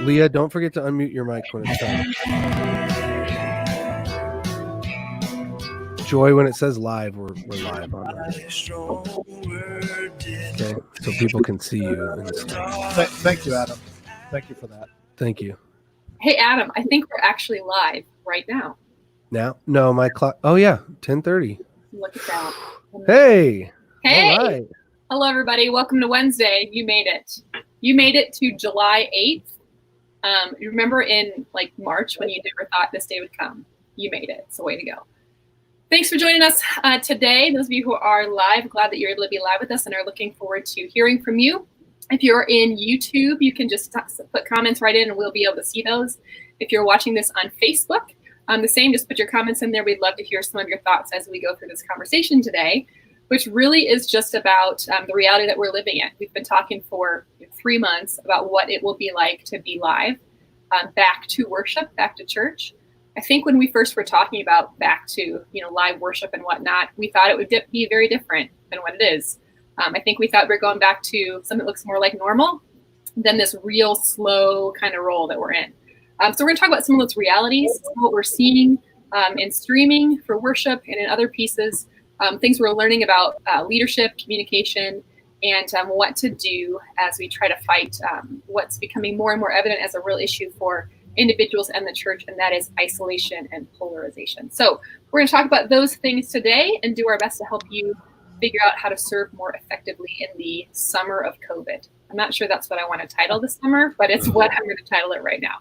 Leah, don't forget to unmute your mic when it's time. Joy, when it says live, we're live on that. Okay, so people can see you in the stage. Thank you, Adam. Thank you for that. Thank you. Hey, Adam, I think we're actually live right now. Now? No, my clock. Oh, yeah, 10:30. Look at that. Hey. Hey. All right. Hello, everybody. Welcome to Wednesday. You made it. You made it to July 8th. You remember in March when you never thought this day would come? You made it. It's a way to go. Thanks for joining us today. Those of you who are live, glad that you're able to be live with us and are looking forward to hearing from you. If you're in YouTube, you can just put comments right in and we'll be able to see those. If you're watching this on Facebook, the same, just put your comments in there. We'd love to hear some of your thoughts as we go through this conversation today, which really is just about the reality that we're living in. We've been talking for 3 months about what it will be like to be live, back to worship, back to church. I think when we first were talking about back to live worship and whatnot, we thought it would be very different than what it is. I think we thought we were going back to something that looks more like normal than this real slow kind of roll that we're in. So we're going to talk about some of those realities, some of what we're seeing in streaming for worship and in other pieces, things we're learning about leadership, communication, and what to do as we try to fight what's becoming more and more evident as a real issue for individuals and the church, and that is isolation and polarization. So we're going to talk about those things today and do our best to help you figure out how to serve more effectively in the summer of COVID. I'm not sure that's what I want to title this summer, but it's what I'm going to title it right now.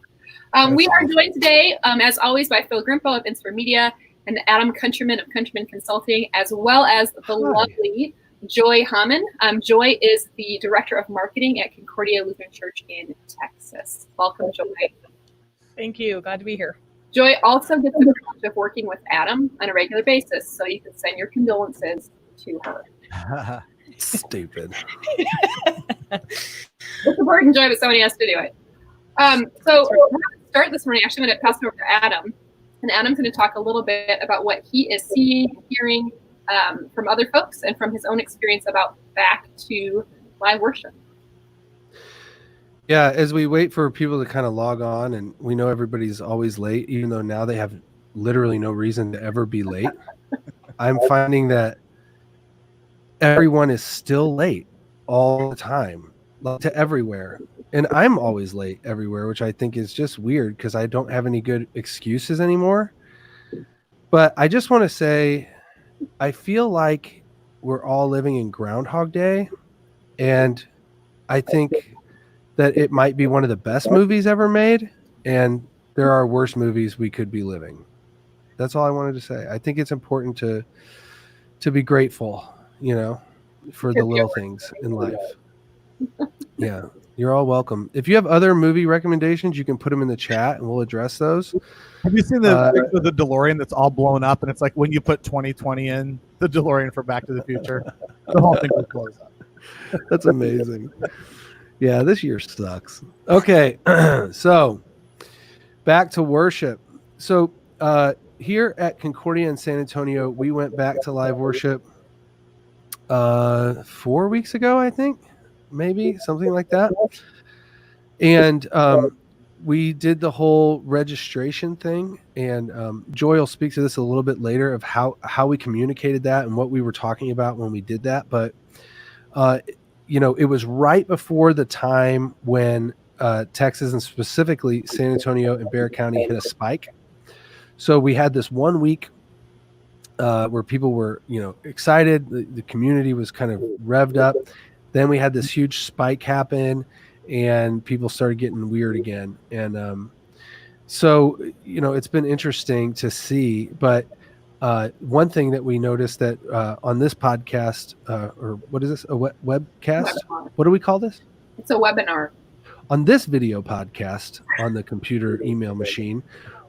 We are joined today, as always, by Phil Grimpo of Inspire Media and Adam Countryman of Countryman Consulting, as well as the lovely Joy Hamann. Joy is the Director of Marketing at Concordia Lutheran Church in Texas. Welcome, Joy. Thank you. Glad to be here. Joy also gets the privilege of working with Adam on a regular basis, so you can send your condolences to her. Stupid. It's a burden, Joy, but somebody has to do it. So we're going to start this morning. Actually, I'm going to pass it over to Adam, and Adam's going to talk a little bit about what he is seeing, hearing from other folks, and from his own experience about back to live worship. Yeah, as we wait for people to kind of log on, and we know everybody's always late, even though now they have literally no reason to ever be late. I'm finding that everyone is still late all the time, to everywhere. And I'm always late everywhere, which I think is just weird because I don't have any good excuses anymore. But I just want to say, I feel like we're all living in Groundhog Day. And I think that it might be one of the best movies ever made, and there are worse movies we could be living. That's all I wanted to say. I think it's important to be grateful, for the little things in life. Yeah, you're all welcome. If you have other movie recommendations, you can put them in the chat, and we'll address those. Have you seen the picture of the DeLorean that's all blown up, and it's like when you put 2020 in the DeLorean for Back to the Future, the whole thing just blows up. That's amazing. Yeah, this year sucks. Okay, so back to worship. So here at Concordia in San Antonio, we went back to live worship 4 weeks ago, I think, maybe something like that. And we did the whole registration thing, and Joy will speak to this a little bit later of how we communicated that and what we were talking about when we did that. But it was right before the time when Texas, and specifically San Antonio and Bexar County, hit a spike. So we had this 1 week where people were, excited. The community was kind of revved up. Then we had this huge spike happen, and people started getting weird again. And so, it's been interesting to see. But one thing that we noticed that on this podcast, or what is this, a webcast? Webinar. What do we call this? It's a webinar. On this video podcast on the computer email machine,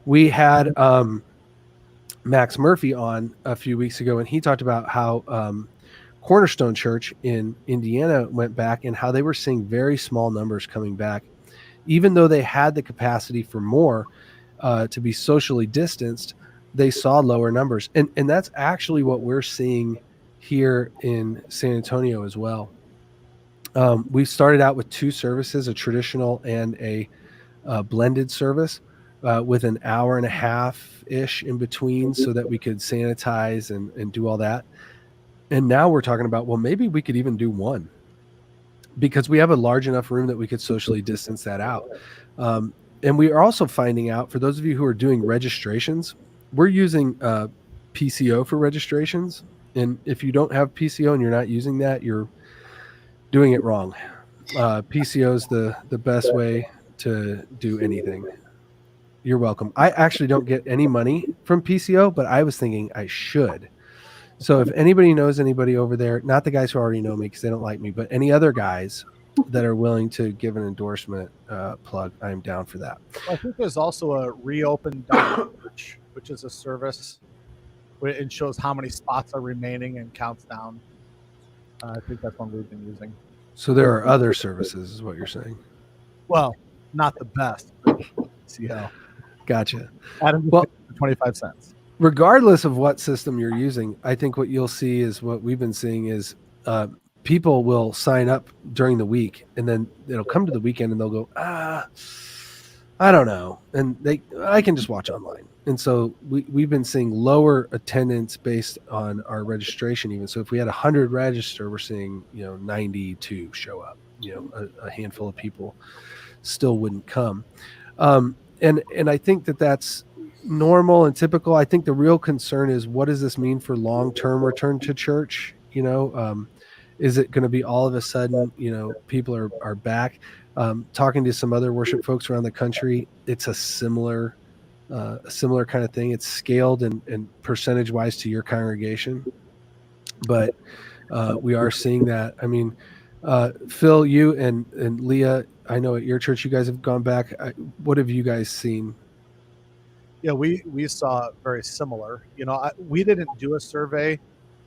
we had Max Murphy on a few weeks ago, and he talked about how Cornerstone Church in Indiana went back and how they were seeing very small numbers coming back, even though they had the capacity for more to be socially distanced. They saw lower numbers. And that's actually what we're seeing here in San Antonio as well. We started out with 2 services, a traditional and a blended service with an hour and a half ish in between, so that we could sanitize and do all that. And now we're talking about, well, maybe we could even do one, because we have a large enough room that we could socially distance that out. And we are also finding out, for those of you who are doing registrations, we're using PCO for registrations. And if you don't have PCO and you're not using that, you're doing it wrong. PCO is the best way to do anything. You're welcome. I actually don't get any money from PCO, but I was thinking I should. So if anybody knows anybody over there, not the guys who already know me because they don't like me, but any other guys that are willing to give an endorsement plug, I'm down for that. I think there's also a reopen church, which is a service where it shows how many spots are remaining and counts down. I think that's one we've been using. So there are other services, is what you're saying. Well, not the best. PCO. Gotcha. Adam, well, 25 cents. Regardless of what system you're using, I think what you'll see is what we've been seeing is people will sign up during the week, and then it'll come to the weekend and they'll go, I don't know. And I can just watch online. And so we've been seeing lower attendance based on our registration even. So if we had 100 register, we're seeing, 92 show up, a handful of people still wouldn't come. And I think that's normal and typical. I think the real concern is, what does this mean for long-term return to church? Is it going to be all of a sudden, people are back? Talking to some other worship folks around the country, it's a similar kind of thing. It's scaled and percentage wise to your congregation, but we are seeing that. I mean, Phil, you and Leah, I know at your church you guys have gone back. What have you guys seen? Yeah, we saw very similar. We didn't do a survey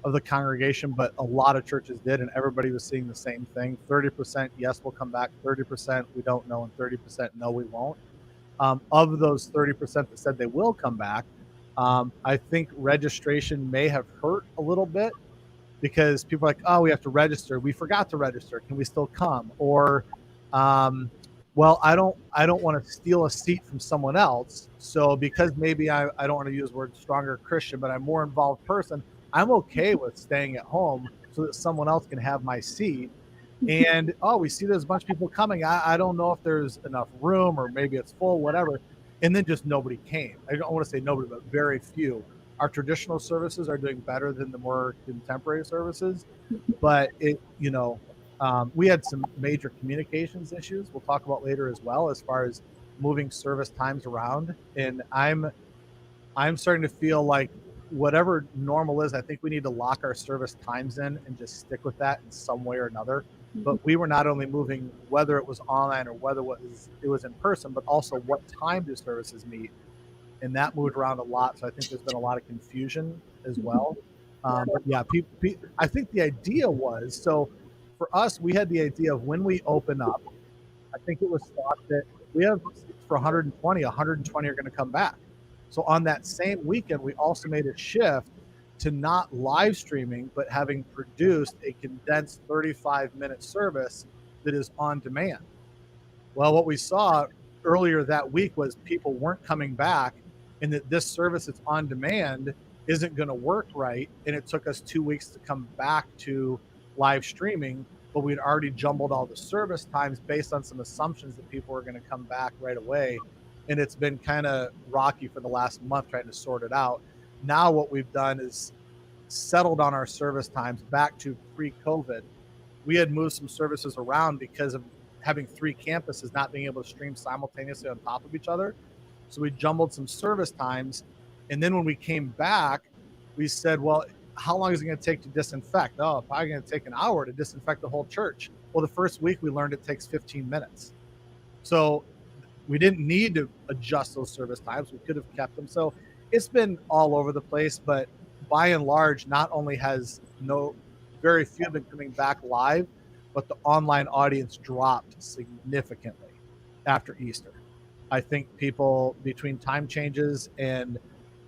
of the congregation, but a lot of churches did, and everybody was seeing the same thing. 30% yes, we'll come back. 30% we don't know, and 30% no, we won't. Of those 30% that said they will come back, I think registration may have hurt a little bit, because people are like, oh, we have to register. We forgot to register. Can we still come? Or, well, I don't want to steal a seat from someone else. So because maybe I don't want to use the word stronger Christian, but I'm a more involved person, I'm okay with staying at home so that someone else can have my seat. And, we see there's a bunch of people coming. I don't know if there's enough room, or maybe it's full, whatever. And then just nobody came. I don't want to say nobody, but very few. Our traditional services are doing better than the more contemporary services, but we had some major communications issues we'll talk about later as well, as far as moving service times around. And I'm starting to feel like whatever normal is, I think we need to lock our service times in and just stick with that in some way or another. But we were not only moving whether it was online or whether it was in person, but also what time do services meet. And that moved around a lot. So I think there's been a lot of confusion as well. But yeah, I think the idea was, so for us, we had the idea of when we open up, I think it was thought that we have for 120 are going to come back. So on that same weekend, we also made a shift to not live streaming, but having produced a condensed 35-minute service that is on demand. Well, what we saw earlier that week was people weren't coming back, and that this service that's on demand isn't going to work right. And it took us 2 weeks to come back to live streaming, but we'd already jumbled all the service times based on some assumptions that people were going to come back right away. And it's been kind of rocky for the last month trying to sort it out. Now what we've done is settled on our service times back to pre-COVID. We had moved some services around because of having 3 campuses not being able to stream simultaneously on top of each other. So we jumbled some service times. And then when we came back, we said, well, how long is it going to take to disinfect? Oh, probably going to take an hour to disinfect the whole church. Well, the first week we learned it takes 15 minutes. So we didn't need to adjust those service times. We could have kept them. So it's been all over the place, but by and large, not only has very few been coming back live, but the online audience dropped significantly after Easter. I think people, between time changes and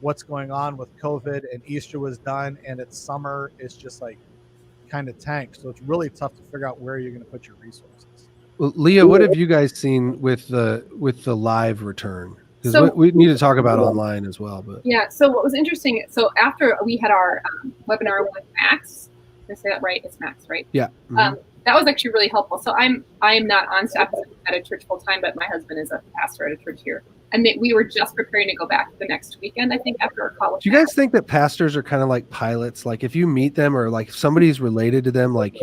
what's going on with COVID, and Easter was done and it's summer, it's just like kind of tanked. So it's really tough to figure out where you're going to put your resources. Well, Leah, what have you guys seen with the live return? Because So- we need to talk about online as well. But Yeah. So what was interesting? So after we had our webinar with Max, did I say that right? It's Max, right? yeah. Mm-hmm. That was actually really helpful. So I am not on staff at a church full time, but my husband is a pastor at a church here, and we were just preparing to go back the next weekend. I think after our call. Do you guys think that pastors are kind of like pilots? Like if you meet them or like if somebody's related to them, like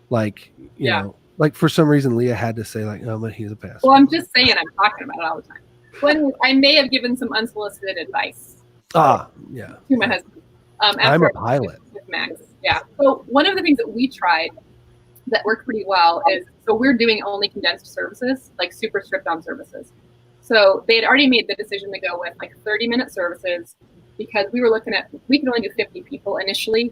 like you know, like for some reason Leah had to say like, oh, but he's a pastor. Well, I'm just saying, I'm talking about it all the time. When I may have given some unsolicited advice. Yeah. To my husband. I'm a pilot. With Max. Yeah. So one of the things that we tried that worked pretty well is, so we're doing only condensed services, like super stripped down services. So they had already made the decision to go with like 30-minute services because we were looking at, we could only do 50 people initially.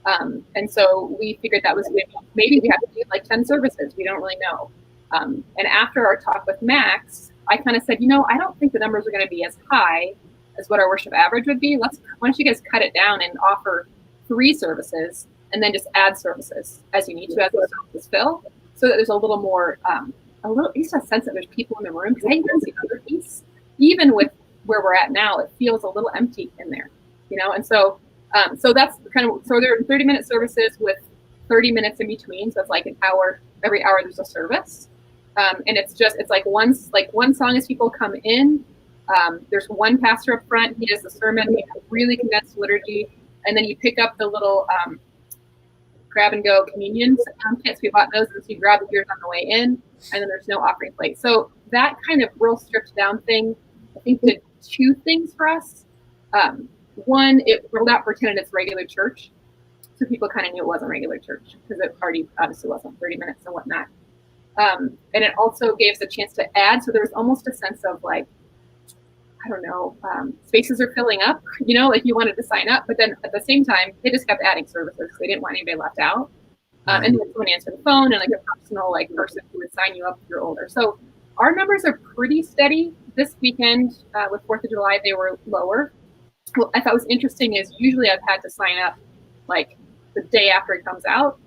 And so we figured that was maybe we have to do like 10 services. We don't really know. And after our talk with Max, I kind of said, I don't think the numbers are going to be as high as what our worship average would be. Why don't you guys cut it down and offer 3 services and then just add services as you need to as those services fill, so that there's a little more, at least a sense that there's people in the room. Because I even see the other piece, even with where we're at now, it feels a little empty in there, And so, so that's kind of, so there are 30-minute services with 30 minutes in between. So it's like an hour, every hour there's a service. And it's like one song as people come in. There's one pastor up front. He does the sermon. We have really condensed liturgy. And then you pick up the little grab and go communion kits. We bought those, and so you grab the beers on the way in, and then there's no offering plate. So that kind of real stripped down thing, I think, did 2 things for us. One, it rolled out pretended it's regular church, so people kind of knew it wasn't regular church because it already obviously wasn't 30 minutes and whatnot. And it also gave us a chance to add, so there was almost a sense of like, I don't know, spaces are filling up, like you wanted to sign up, but then at the same time, they just kept adding services because they didn't want anybody left out. And then someone answered the phone and like a personal person who would sign you up if you're older. So our numbers are pretty steady. This weekend with 4th of July, they were lower. What I thought was interesting is usually I've had to sign up like the day after it comes out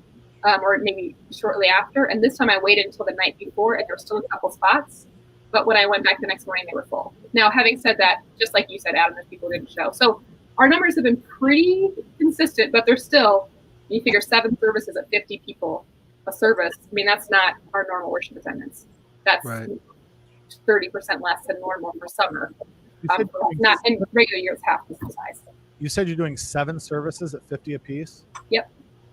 or maybe shortly after. And this time I waited until the night before and there were still a couple spots. But when I went back the next morning, they were full. Now, having said that, just like you said, Adam, there's people didn't show. So our numbers have been pretty consistent, but they're still, you figure 7 services at 50 people a service. I mean, that's not our normal worship attendance. That's right. 30% less than normal for summer. Not in regular years, half the size. You said you're doing 7 services at 50 apiece? Yep.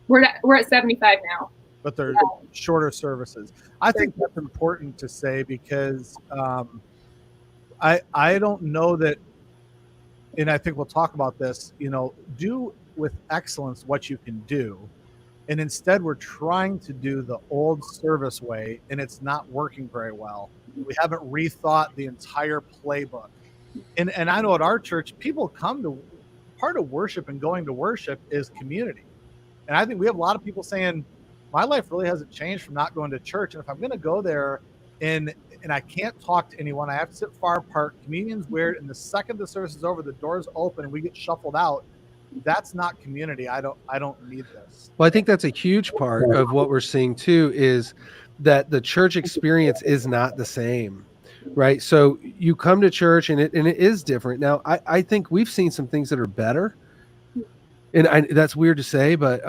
We're at 75 now. But they're shorter services. I think that's important to say because I don't know that, and I think we'll talk about this, do with excellence what you can do. And instead we're trying to do the old service way and it's not working very well. We haven't rethought the entire playbook. And I know at our church, people come to, part of worship and going to worship is community. And I think we have a lot of people saying, my life really hasn't changed from not going to church. And if I'm going to go there and I can't talk to anyone, I have to sit far apart, communion's weird. And the second the service is over, the doors open and we get shuffled out. That's not community. I don't need this. Well, I think that's a huge part of what we're seeing too, is that the church experience is not the same, right? So you come to church and it is different. Now, I think we've seen some things that are better. And that's weird to say, but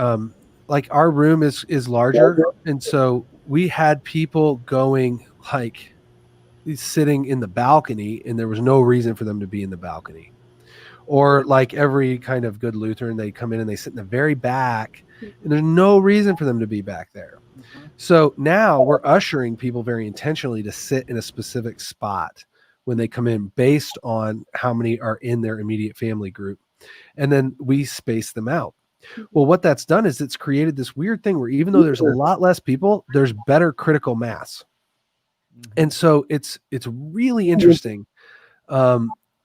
like our room is larger. And so we had people going like sitting in the balcony and there was no reason for them to be in the balcony. Or like every kind of good Lutheran, they come in and they sit in the very back and there's no reason for them to be back there. So now we're ushering people very intentionally to sit in a specific spot when they come in based on how many are in their immediate family group. And then we space them out. Well, what that's done is it's created this weird thing where even though there's a lot less people, there's better critical mass. And so it's really interesting.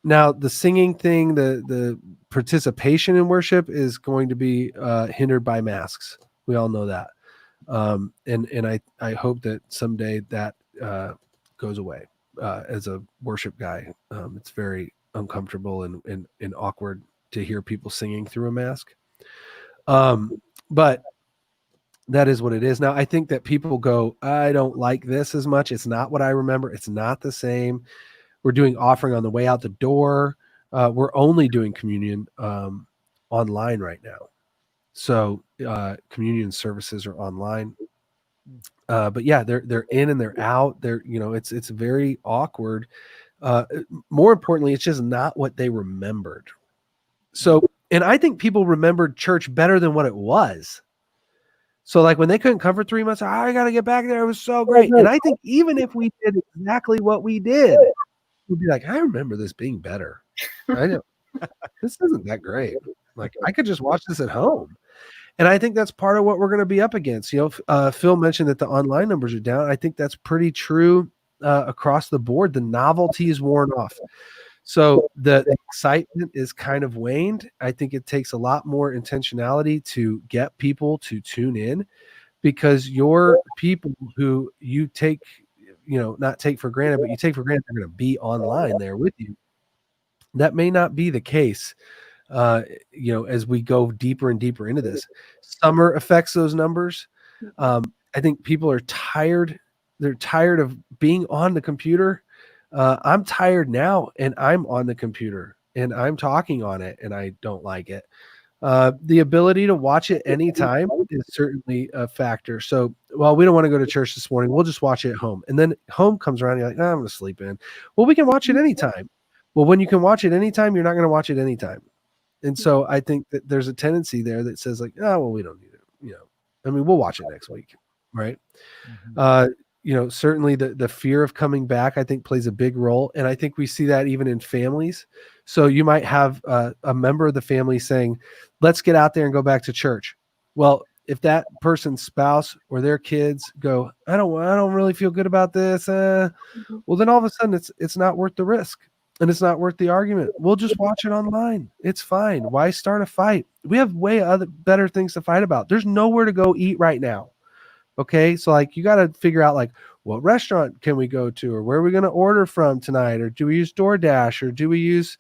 Now the singing thing, the participation in worship is going to be hindered by masks. We all know that. And I hope that someday that goes away. As a worship guy, it's very uncomfortable and awkward to hear people singing through a mask. But that is what it is. Now, I think that people go, I don't like this as much. It's not what I remember. It's not the same. We're doing offering on the way out the door. We're only doing communion online right now. So communion services are online. But yeah, they're in and they're out. They're, it's very awkward. More importantly, it's just not what they remembered. So, and I think people remembered church better than what it was. So like when they couldn't come for 3 months, I got to get back there. It was so great. And I think even if we did exactly what we did, we'd be like, I remember this being better. I know this isn't that great. Like I could just watch this at home. And I think that's part of what we're going to be up against. Phil mentioned that the online numbers are down. I think that's pretty true across the board. The novelty is worn off. So the excitement is kind of waned. I think it takes a lot more intentionality to get people to tune in, because your people who you take, not take for granted, but you take for granted they're going to be online there with you. That may not be the case. As we go deeper and deeper into this. Summer affects those numbers. I think people are tired. They're tired of being on the computer. I'm tired now, and I'm on the computer and I'm talking on it and I don't like it. The ability to watch it anytime is certainly a factor. So, well, we don't want to go to church this morning. We'll just watch it at home. And then home comes around. You're like, I'm going to sleep in. Well, we can watch it anytime. Well, when you can watch it anytime, you're not going to watch it anytime. And so I think that there's a tendency there that says like, oh, well, we don't need it. We'll watch it next week. Right. Certainly the fear of coming back, I think, plays a big role. And I think we see that even in families. So you might have a member of the family saying, let's get out there and go back to church. Well, if that person's spouse or their kids go, I don't really feel good about this. Well, then all of a sudden it's not worth the risk. And it's not worth the argument. We'll just watch it online. It's fine. Why start a fight? We have better things to fight about. There's nowhere to go eat right now. Okay. So like, you got to figure out like, what restaurant can we go to, or where are we going to order from tonight? Or do we use DoorDash, or do we use,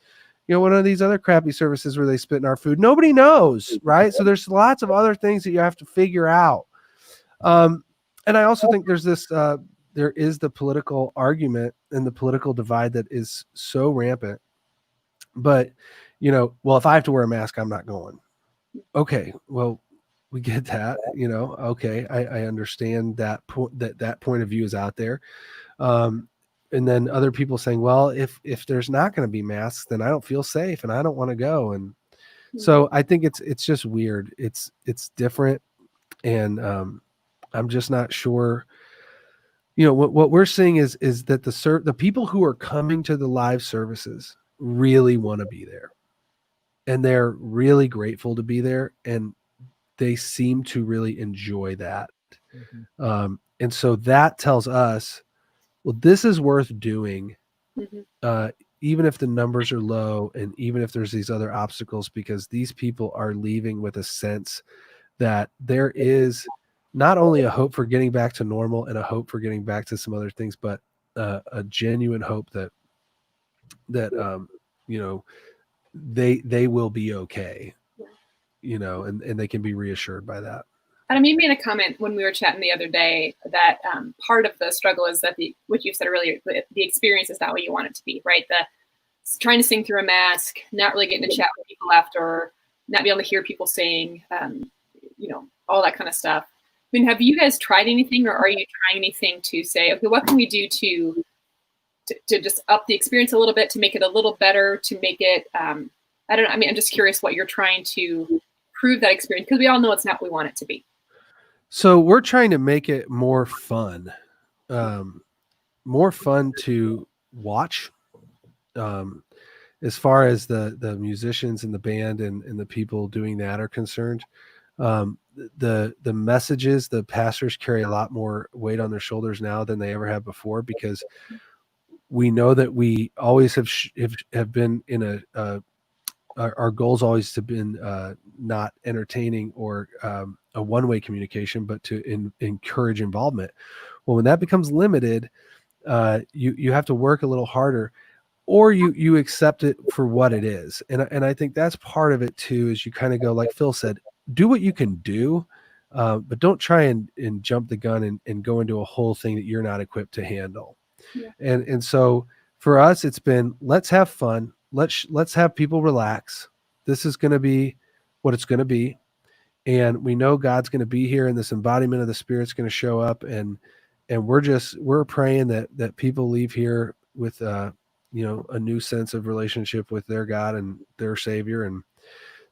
one of these other crappy services where they spit in our food? Nobody knows. Right. So there's lots of other things that you have to figure out. And I also think there's this, there is the political argument and the political divide that is so rampant. But, well, if I have to wear a mask, I'm not going. Okay, well, we get that, okay, I understand that that point of view is out there. And then other people saying, well, if there's not going to be masks, then I don't feel safe and I don't want to go. And so I think it's just weird. It's different. And I'm just not sure. What we're seeing is that the people who are coming to the live services really want to be there, and they're really grateful to be there, and they seem to really enjoy that. And so that tells us, well, this is worth doing, even if the numbers are low and even if there's these other obstacles, because these people are leaving with a sense that there is not only a hope for getting back to normal and a hope for getting back to some other things, but a genuine hope that they will be okay, and they can be reassured by that. Adam, you made a comment when we were chatting the other day that part of the struggle is that what you said earlier, the experience is not what you want it to be, right? Trying to sing through a mask, not really getting to chat with people after, not be able to hear people saying, all that kind of stuff. I mean, have you guys tried anything, or are you trying anything to say, okay, what can we do to just up the experience a little bit, to make it a little better, to make it, I don't know. I mean, I'm just curious what you're trying to prove that experience, because we all know it's not what we want it to be. So we're trying to make it more fun to watch. As far as the musicians and the band and the people doing that are concerned, the messages, the pastors carry a lot more weight on their shoulders now than they ever have before, because we know that we always have been in our goals always have been not entertaining or a one-way communication, but to encourage involvement. Well, when that becomes limited, you have to work a little harder, or you accept it for what it is. And I think that's part of it too, is you kind of go, like Phil said, do what you can do. But don't try and jump the gun and go into a whole thing that you're not equipped to handle. Yeah. And so for us, it's been, let's have fun. Let's have people relax. This is going to be what it's going to be. And we know God's going to be here, and this embodiment of the Spirit's going to show up. And we're praying that people leave here with, a new sense of relationship with their God and their Savior. And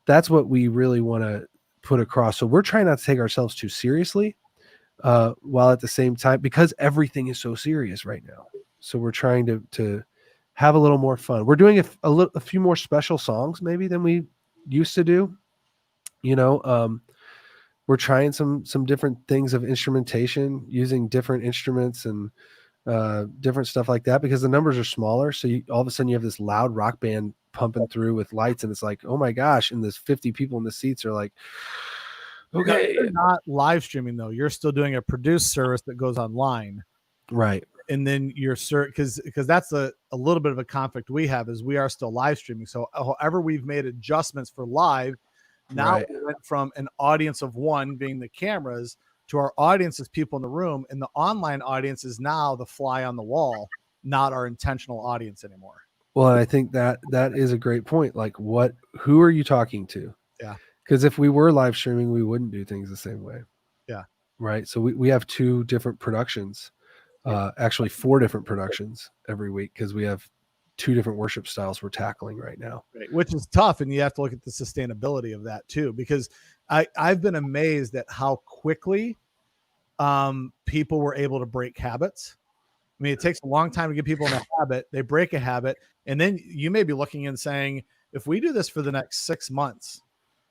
that's what we really want to put across. So we're trying not to take ourselves too seriously, while at the same time, because everything is so serious right now. So we're trying to have a little more fun. We're doing a few more special songs maybe than we used to do. We're trying some different things of instrumentation, using different instruments and different stuff like that, because the numbers are smaller. So all of a sudden you have this loud rock band pumping through with lights, and it's like, oh my gosh. And there's 50 people in the seats are like, okay. You're not live streaming though. You're still doing a produced service that goes online. Right. And then you're because that's a little bit of a conflict we have, is we are still live streaming. So however we've made adjustments for live, now Right. we went from an audience of one being the cameras to our audience as people in the room, and the online audience is now the fly on the wall, not our intentional audience anymore. Well, I think that is a great point. Like, who are you talking to? Yeah. Because if we were live streaming, we wouldn't do things the same way. Yeah. Right. So we have 2 different productions, actually 4 different productions every week, because we have 2 different worship styles we're tackling right now. Right, which is tough. And you have to look at the sustainability of that too, because I've been amazed at how quickly people were able to break habits. I mean, it takes a long time to get people in a habit. They break a habit. And then you may be looking and saying, if we do this for the next 6 months,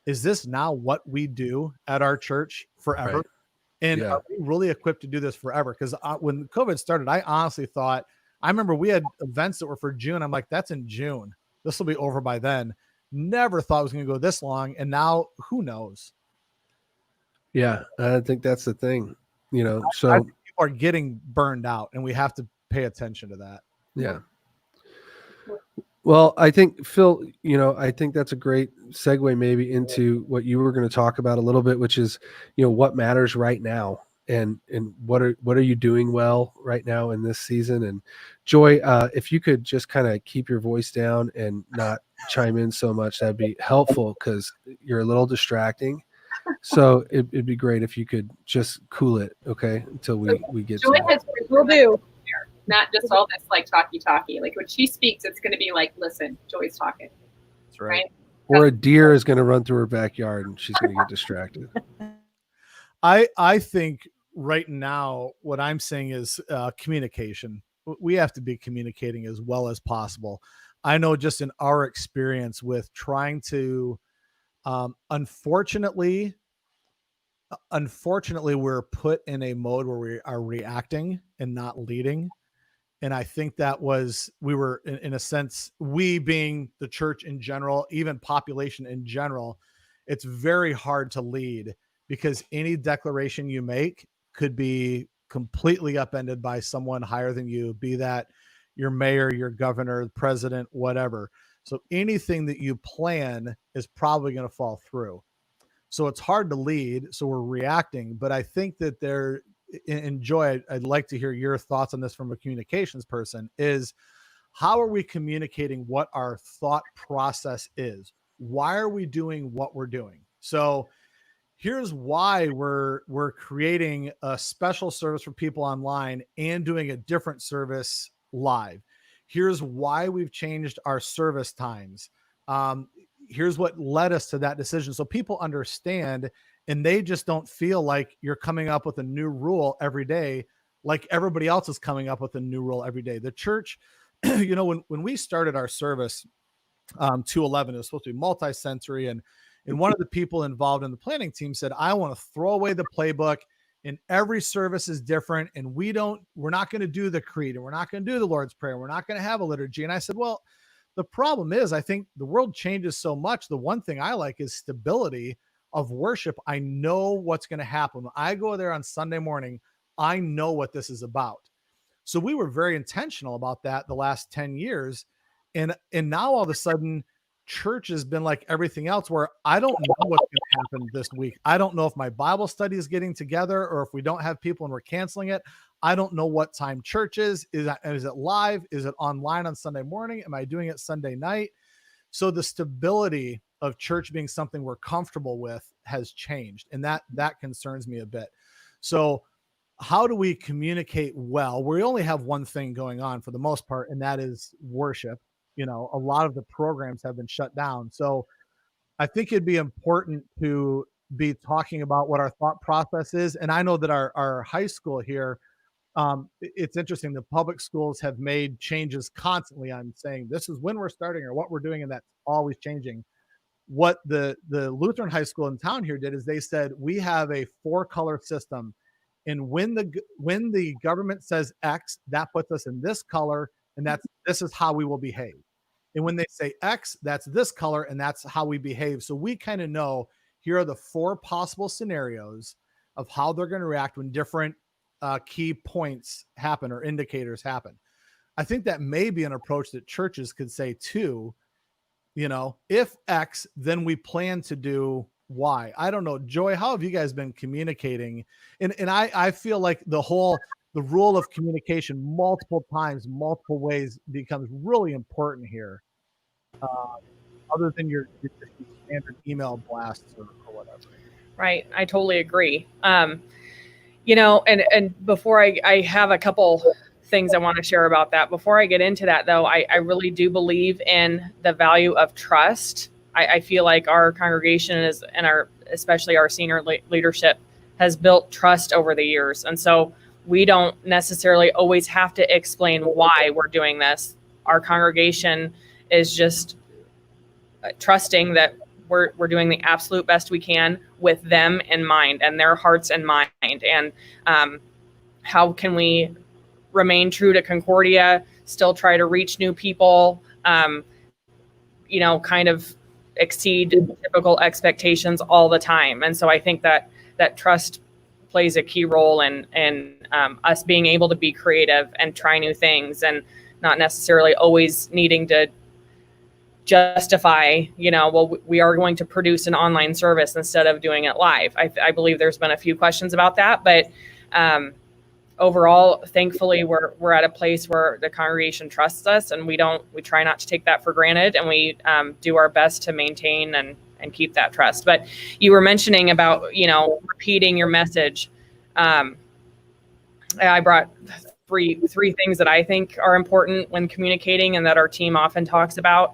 is this now what we do at our church forever? Right. And Yeah. are we really equipped to do this forever? Because when COVID started, I honestly thought, I remember we had events that were for June. I'm like, that's in June. This will be over by then. Never thought it was going to go this long. And now who knows? Yeah. I think that's the thing, so I think people are getting burned out, and we have to pay attention to that. yeah. Well, I think, Phil, I think that's a great segue maybe into what you were going to talk about a little bit, which is, what matters right now, and what are you doing well right now in this season? And Joy, if you could just kind of keep your voice down and not chime in so much, that'd be helpful, because you're a little distracting. So it'd be great if you could just cool it, okay, until we get Joy to has Will do. not just all this like talky. Like when she speaks, it's going to be like, listen, Joy's talking. That's right. or a deer is going to run through her backyard and she's going to get distracted. I think right now what I'm saying is communication. We have to be communicating as well as possible. I know just in our experience with trying to, unfortunately, we're put in a mode where we are reacting and not leading. And I think that we were in a sense, we being the church in general, even population in general, it's very hard to lead, because any declaration you make could be completely upended by someone higher than you, be that your mayor, your governor, president, whatever. So anything that you plan is probably going to fall through. So it's hard to lead. So we're reacting. But I think that and Joy, I'd like to hear your thoughts on this from a communications person, is how are we communicating what our thought process is? Why are we doing what we're doing? So here's why we're creating a special service for people online and doing a different service live. Here's why we've changed our service times. Here's what led us to that decision. So people understand, and they just don't feel like you're coming up with a new rule every day, like everybody else is coming up with a new rule every day. The church, when we started our service, 211, it was supposed to be multi-sensory, and one of the people involved in the planning team said, I want to throw away the playbook, and every service is different, and we're not going to do the creed, and we're not going to do the Lord's Prayer, we're not going to have a liturgy. And I said, well, the problem is, I think the world changes so much. The one thing I like is stability of worship. I know what's going to happen. When I go there on Sunday morning, I know what this is about. So we were very intentional about that the last 10 years. And now all of a sudden, church has been like everything else, where I don't know what's going to happen this week. I don't know if my Bible study is getting together or if we don't have people and we're canceling it. I don't know what time church is. Is it live? Is it online on Sunday morning? Am I doing it Sunday night? So the stability of church being something we're comfortable with has changed. And that concerns me a bit. So how do we communicate well? We only have one thing going on for the most part, and that is worship. A lot of the programs have been shut down. So I think it'd be important to be talking about what our thought process is. And I know that our high school here, it's interesting. The public schools have made changes constantly on saying this is when we're starting or what we're doing, and that's always changing. What the Lutheran high school in town here did is they said we have a 4-color system, and when the government says X, that puts us in this color, and this is how we will behave. And when they say X, that's this color, and that's how we behave. So we kind of know here are the 4 possible scenarios of how they're going to react when different key points happen or indicators happen. I think that may be an approach that churches could say too, if X, then we plan to do Y. I don't know. Joy, how have you guys been communicating? And I feel like the rule of communication multiple times, multiple ways becomes really important here. Other than your standard email blasts or whatever. Right. I totally agree. And before I have a couple things I want to share about that. Before I get into that, though, I really do believe in the value of trust. I feel like our congregation especially our senior leadership has built trust over the years. And so we don't necessarily always have to explain why we're doing this. Our congregation is just trusting that we're doing the absolute best we can with them in mind and their hearts in mind. And how can we remain true to Concordia, still try to reach new people, kind of exceed typical expectations all the time. And so I think that trust plays a key role in us being able to be creative and try new things and not necessarily always needing to justify, we are going to produce an online service instead of doing it live. I believe there's been a few questions about that, but overall, thankfully, we're at a place where the congregation trusts us, and we try not to take that for granted, and we do our best to maintain and keep that trust. But you were mentioning about, repeating your message. I brought three things that I think are important when communicating and that our team often talks about.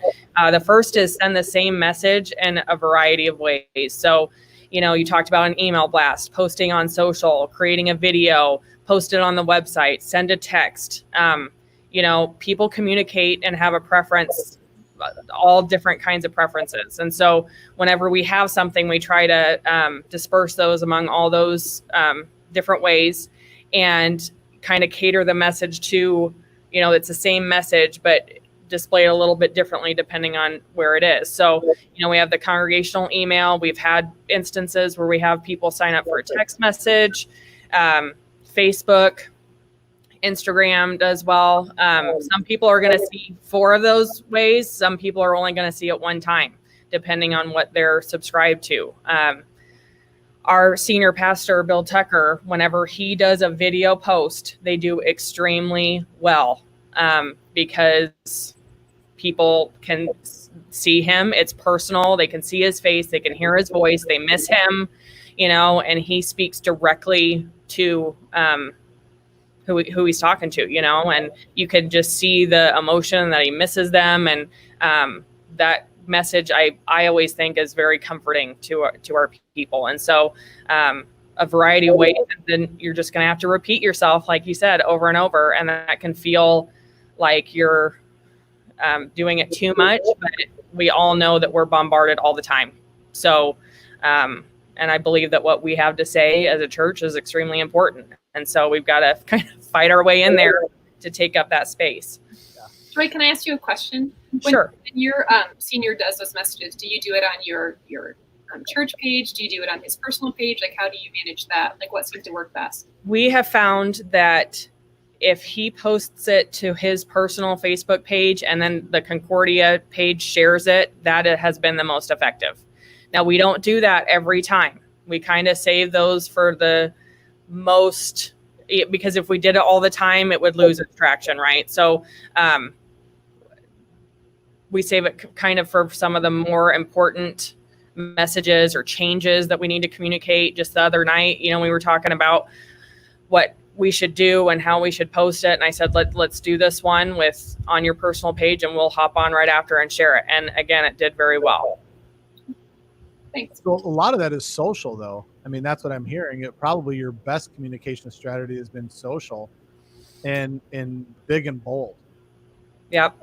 The first is send the same message in a variety of ways. So, you talked about an email blast, posting on social, creating a video, post it on the website, send a text. People communicate and have a preference, all different kinds of preferences. And so whenever we have something, we try to disperse those among all those different ways and kind of cater the message to, it's the same message, but display it a little bit differently depending on where it is. So, we have the congregational email. We've had instances where we have people sign up for a text message, Facebook, Instagram does well. Some people are going to see 4 of those ways. Some people are only going to see it one time, depending on what they're subscribed to. Our senior pastor, Bill Tucker, whenever he does a video post, they do extremely well because people can see him. It's personal. They can see his face. They can hear his voice. They miss him, and he speaks directly to who he's talking to, and you can just see the emotion that he misses them. And that message I always think is very comforting to our people. And so a variety of ways, and then you're just going to have to repeat yourself, like you said, over and over. And that can feel like you're doing it too much, but we all know that we're bombarded all the time. So, and I believe that what we have to say as a church is extremely important. And so we've got to kind of fight our way in there to take up that space. Joy, can I ask you a question? Sure. When your senior does those messages, do you do it on your church page? Do you do it on his personal page? Like, how do you manage that? Like, what seems to work best? We have found that if he posts it to his personal Facebook page and then the Concordia page shares it, that it has been the most effective. Now, we don't do that every time. We kind of save those for the most, because if we did it all the time, it would lose its traction, right? So we save it kind of for some of the more important messages or changes that we need to communicate. Just the other night, we were talking about what we should do and how we should post it. And I said, let's do this one on your personal page, and we'll hop on right after and share it. And again, it did very well. Thanks. So a lot of that is social, though. I mean, that's what I'm hearing. Probably your best communication strategy has been social and big and bold. Yep.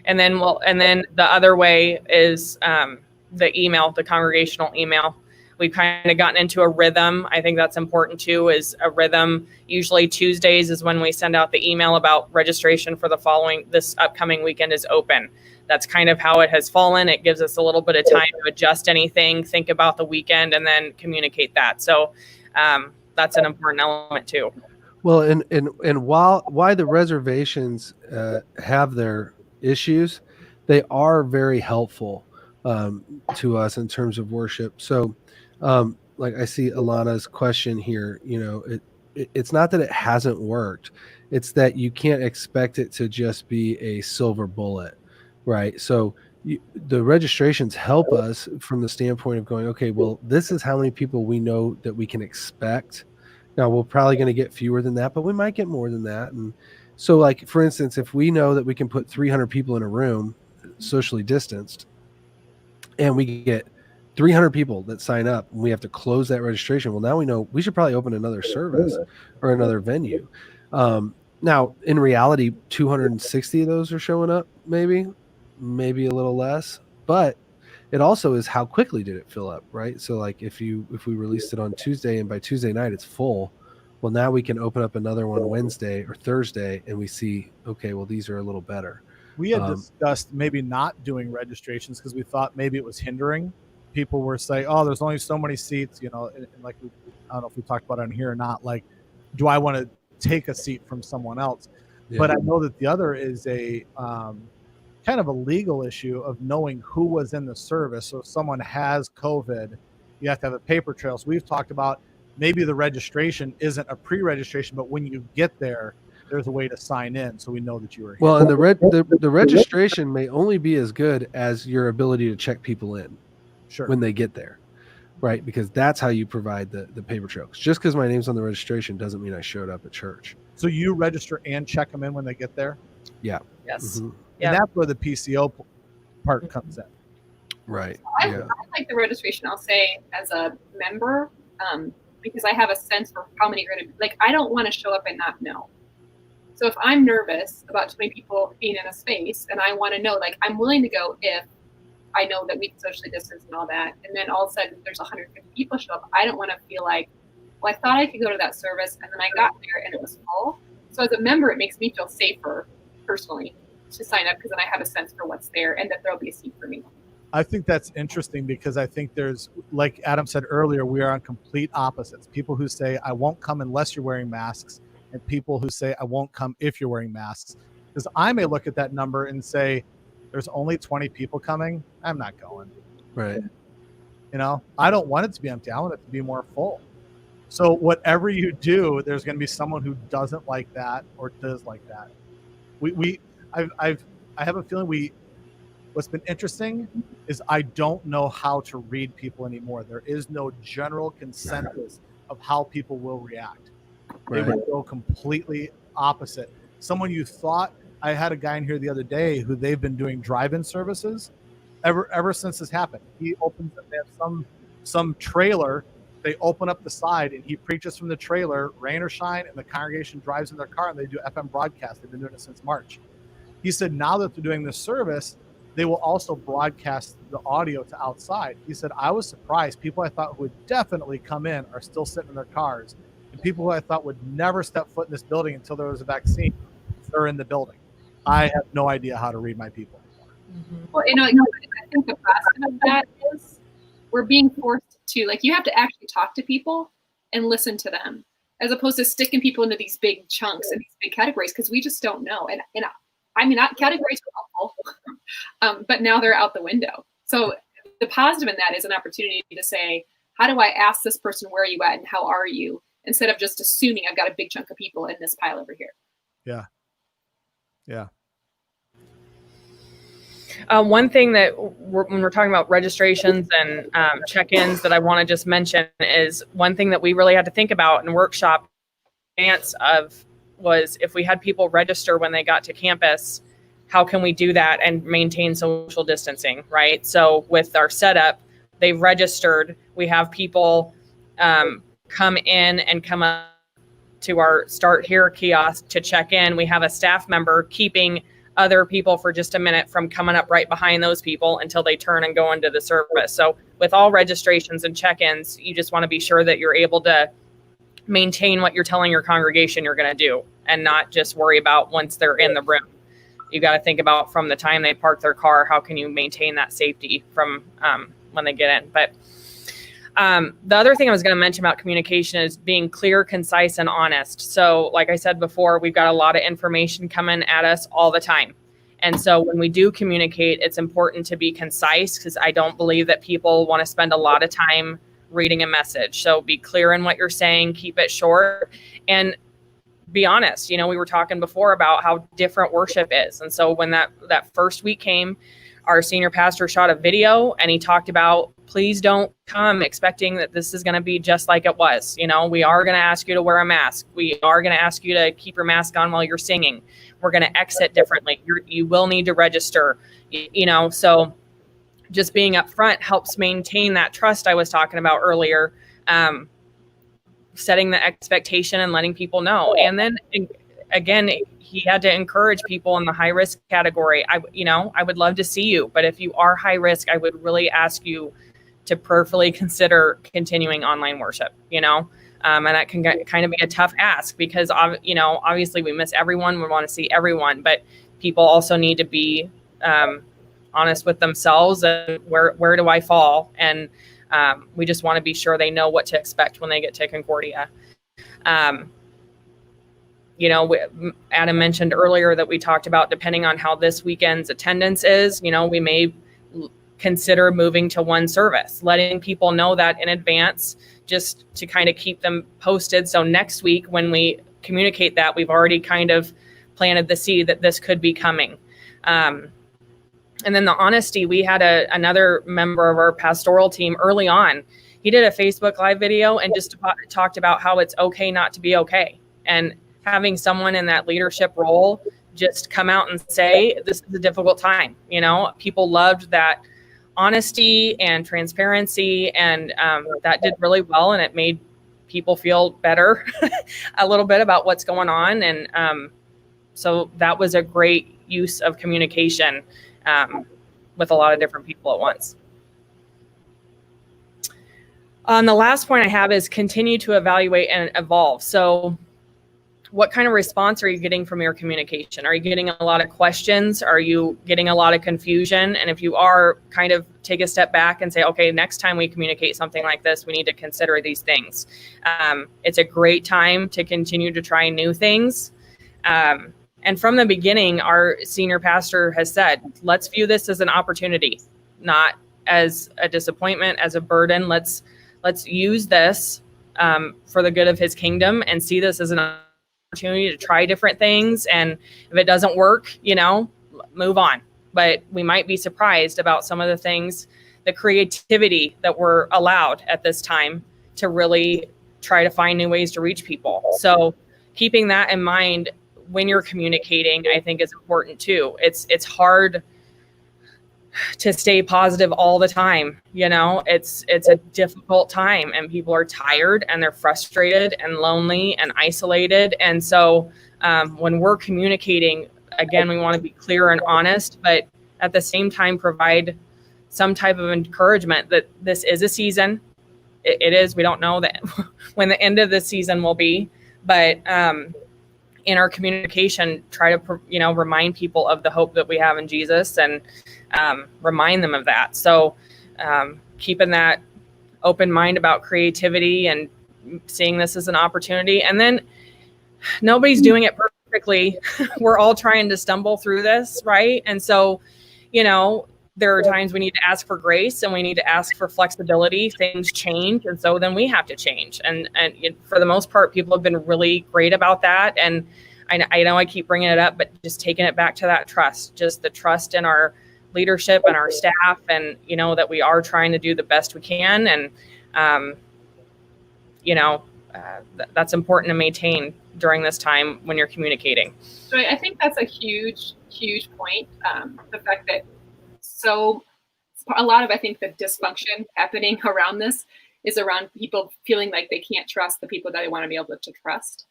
And then the other way is the email, the congregational email. We've kind of gotten into a rhythm. I think that's important too, is a rhythm. Usually Tuesdays is when we send out the email about registration for this upcoming weekend is open. That's kind of how it has fallen. It gives us a little bit of time to adjust anything, think about the weekend, and then communicate that. So that's an important element too. Well, and why the reservations have their issues, they are very helpful to us in terms of worship. So like I see Alana's question here, it's not that it hasn't worked. It's that you can't expect it to just be a silver bullet, right? So the registrations help us from the standpoint of going, okay, well, this is how many people we know that we can expect. Now, we're probably going to get fewer than that, but we might get more than that. And so, like, for instance, if we know that we can put 300 people in a room, socially distanced, and we get 300 people that sign up, and we have to close that registration, well, now we know we should probably open another service or another venue. Now, in reality, 260 of those are showing up, maybe a little less, but it also is how quickly did it fill up, right? So like if we released it on Tuesday and by Tuesday night it's full, well, now we can open up another one Wednesday or Thursday and we see, okay, well, these are a little better. We had discussed maybe not doing registrations because we thought maybe it was hindering. People were saying, oh, there's only so many seats, and like, I don't know if we talked about it on here or not, like, do I want to take a seat from someone else? Yeah. But I know that the other is a kind of a legal issue of knowing who was in the service. So if someone has COVID, you have to have a paper trail. So we've talked about maybe the registration isn't a pre-registration, but when you get there, there's a way to sign in so we know that you were here. Well, and the registration may only be as good as your ability to check people in when they get there, right? Because that's how you provide the paper trail. Just because my name's on the registration doesn't mean I showed up at church. So you register and check them in when they get there? Yeah. Yes. Mm-hmm. And that's where the PCO part comes in. Right. I like the registration, I'll say, as a member, because I have a sense for how many are going to be. Like, I don't want to show up and not know. So if I'm nervous about too many people being in a space and I want to know, like, I'm willing to go if I know that we can socially distance and all that. And then all of a sudden there's 150 people show up. I don't want to feel like, well, I thought I could go to that service and then I got there and it was full. So as a member, it makes me feel safer personally to sign up because then I have a sense for what's there and that there'll be a seat for me. I think that's interesting because I think there's, like Adam said earlier, we are on complete opposites. People who say, I won't come unless you're wearing masks, and people who say, I won't come if you're wearing masks. Because I may look at that number and say, there's only 20 people coming. I'm not going. Right. I don't want it to be empty. I want it to be more full. So whatever you do, there's going to be someone who doesn't like that or does like that. I have a feeling what's been interesting is I don't know how to read people anymore. There is no general consensus of how people will react. Right. They would go completely opposite. Someone you thought, I had a guy in here the other day who they've been doing drive-in services ever since this happened. He opens up, they have some trailer, they open up the side and he preaches from the trailer, rain or shine, and the congregation drives in their car and they do FM broadcast. They've been doing it since March. He said now that they're doing this service, they will also broadcast the audio to outside. He said, I was surprised. People I thought would definitely come in are still sitting in their cars. And people who I thought would never step foot in this building until there was a vaccine, they're in the building. I have no idea how to read my people. Mm-hmm. Well, I think the positive of that is we're being forced to, like, you have to actually talk to people and listen to them as opposed to sticking people into these big chunks and these big categories because we just don't know. And I mean, categories are helpful, but now they're out the window. So the positive in that is an opportunity to say, how do I ask this person, where are you at and how are you? Instead of just assuming I've got a big chunk of people in this pile over here. Yeah. Yeah. One thing that when we're talking about registrations and check-ins that I want to just mention is one thing that we really had to think about in workshop advance of was if we had people register when they got to campus, how can we do that and maintain social distancing, right? So with our setup, they've registered. We have people come in and come up to our Start Here kiosk to check in. We have a staff member keeping other people for just a minute from coming up right behind those people until they turn and go into the service. So with all registrations and check-ins, you just want to be sure that you're able to maintain what you're telling your congregation you're going to do and not just worry about once they're in the room. You got to think about from the time they park their car, how can you maintain that safety from when they get in. But the other thing I was going to mention about communication is being clear, concise, and honest. So like I said before, we've got a lot of information coming at us all the time. And so when we do communicate, it's important to be concise because I don't believe that people want to spend a lot of time reading a message. So be clear in what you're saying, keep it short, and be honest. You know, we were talking before about how different worship is. And so when that first week came, our senior pastor shot a video and he talked about, please don't come expecting that this is going to be just like it was. You know, we are going to ask you to wear a mask. We are going to ask you to keep your mask on while you're singing. We're going to exit differently. You will need to register, you know, so just being upfront helps maintain that trust I was talking about earlier, setting the expectation and letting people know. And then again, he had to encourage people in the high risk category. I would love to see you, but if you are high risk, I would really ask you to prayerfully consider continuing online worship, you know, and that can kind of be a tough ask because, you know, obviously we miss everyone. We want to see everyone, but people also need to be honest with themselves. Where do I fall? And we just want to be sure they know what to expect when they get to Concordia. You know, Adam mentioned earlier that we talked about depending on how this weekend's attendance is, you know, we may consider moving to one service, letting people know that in advance just to kind of keep them posted. So next week when we communicate that, we've already kind of planted the seed that this could be coming. And then the honesty, we had another member of our pastoral team early on. He did a Facebook Live video and just talked about how it's okay not to be okay. And having someone in that leadership role just come out and say, this is a difficult time. You know, people loved that honesty and transparency, and that did really well. And it made people feel better a little bit about what's going on. And so that was a great use of communication with a lot of different people at once. The last point I have is continue to evaluate and evolve. So what kind of response are you getting from your communication? Are you getting a lot of questions? Are you getting a lot of confusion? And if you are, kind of take a step back and say, okay, next time we communicate something like this, we need to consider these things. It's a great time to continue to try new things. And from the beginning, our senior pastor has said, let's view this as an opportunity, not as a disappointment, as a burden. Let's use this for the good of his kingdom and see this as an opportunity to try different things. And if it doesn't work, you know, move on. But we might be surprised about some of the things, the creativity that we're allowed at this time to really try to find new ways to reach people. So keeping that in mind when you're communicating, I think is important too. It's hard to stay positive all the time. You know, it's a difficult time and people are tired and they're frustrated and lonely and isolated. And so when we're communicating, again, we want to be clear and honest, but at the same time, provide some type of encouragement that this is a season. It is, we don't know that when the end of the season will be, but in our communication, try to, you know, remind people of the hope that we have in Jesus and remind them of that. So keeping that open mind about creativity and seeing this as an opportunity. And then nobody's doing it perfectly. We're all trying to stumble through this, right? And so, you know, there are times we need to ask for grace and we need to ask for flexibility. Things change, and so then we have to change. And for the most part, people have been really great about that. And I know I keep bringing it up, but just taking it back to that trust, just the trust in our leadership and our staff, and that we are trying to do the best we can. And that's important to maintain during this time when you're communicating. So I think that's a huge point. The fact that a lot of, I think, the dysfunction happening around this is around people feeling like they can't trust the people that they want to be able to trust.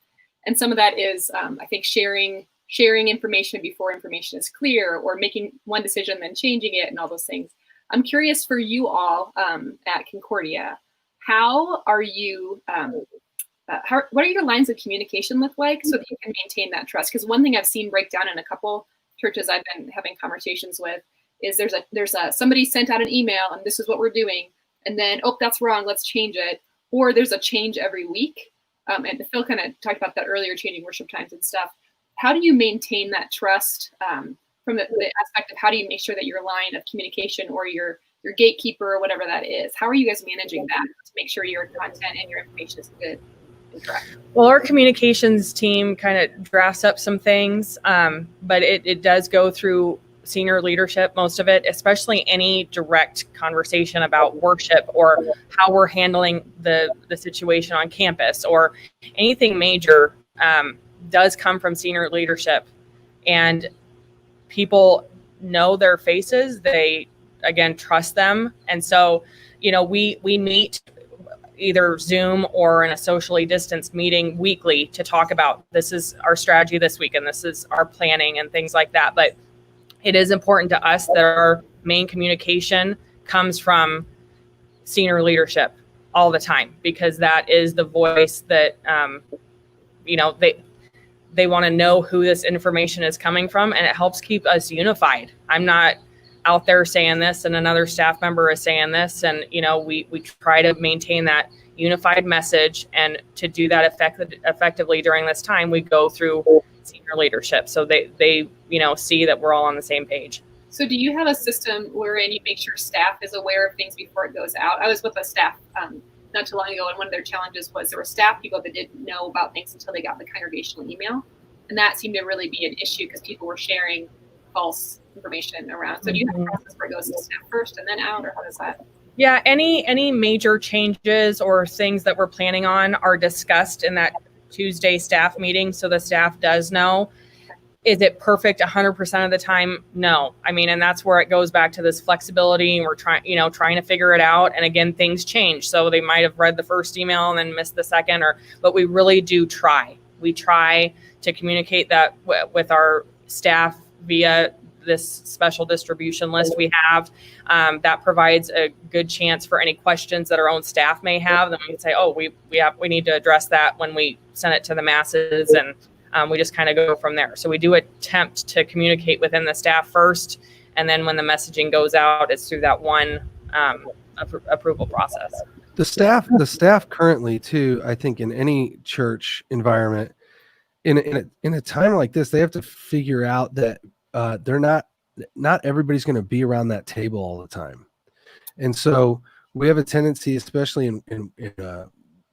And some of that is, I think, sharing information before information is clear, or making one decision then changing it, and all those things. I'm curious for you all at Concordia, how are you? What are your lines of communication look like so that you can maintain that trust? Because one thing I've seen break down in a couple churches I've been having conversations with is there's somebody sent out an email and this is what we're doing, and then, oh, that's wrong, let's change it. Or there's a change every week. And Phil kind of talked about that earlier, changing worship times and stuff. How do you maintain that trust from the aspect of how do you make sure that your line of communication or your gatekeeper or whatever that is, how are you guys managing that to make sure your content and your information is good and correct? Well, our communications team kind of drafts up some things, but it does go through senior leadership, most of it, especially any direct conversation about worship or how we're handling the situation on campus or anything major does come from senior leadership. And people know their faces. They, again, trust them. And so, we meet either Zoom or in a socially distanced meeting weekly to talk about, this is our strategy this week and this is our planning and things like that. But it is important to us that our main communication comes from senior leadership all the time, because that is the voice that, they want to know who this information is coming from, and it helps keep us unified. I'm not out there saying this and another staff member is saying this, and we try to maintain that unified message. And to do that effectively during this time, we go through senior leadership so they see that we're all on the same page. So do you have a system wherein you make sure staff is aware of things before it goes out? I was with a staff not too long ago, and one of their challenges was there were staff people that didn't know about things until they got the congregational email, and that seemed to really be an issue because people were sharing false information around. So do you have a process where it goes to staff first and then out, or how does that? Yeah, any major changes or things that we're planning on are discussed in that Tuesday staff meeting, so the staff does know. Is it perfect 100% of the time? No. I mean, and that's where it goes back to this flexibility, and we're trying to figure it out. And again, things change. So they might have read the first email and then missed the second, but we really do try. We try to communicate that with our staff via this special distribution list we have. That provides a good chance for any questions that our own staff may have. Then we can say, oh, we need to address that when we send it to the masses, and we just kind of go from there. So we do attempt to communicate within the staff first, and then when the messaging goes out, it's through that one approval process. The staff currently too, I think in any church environment, in a time like this, they have to figure out that they're not everybody's going to be around that table all the time. And so we have a tendency, especially in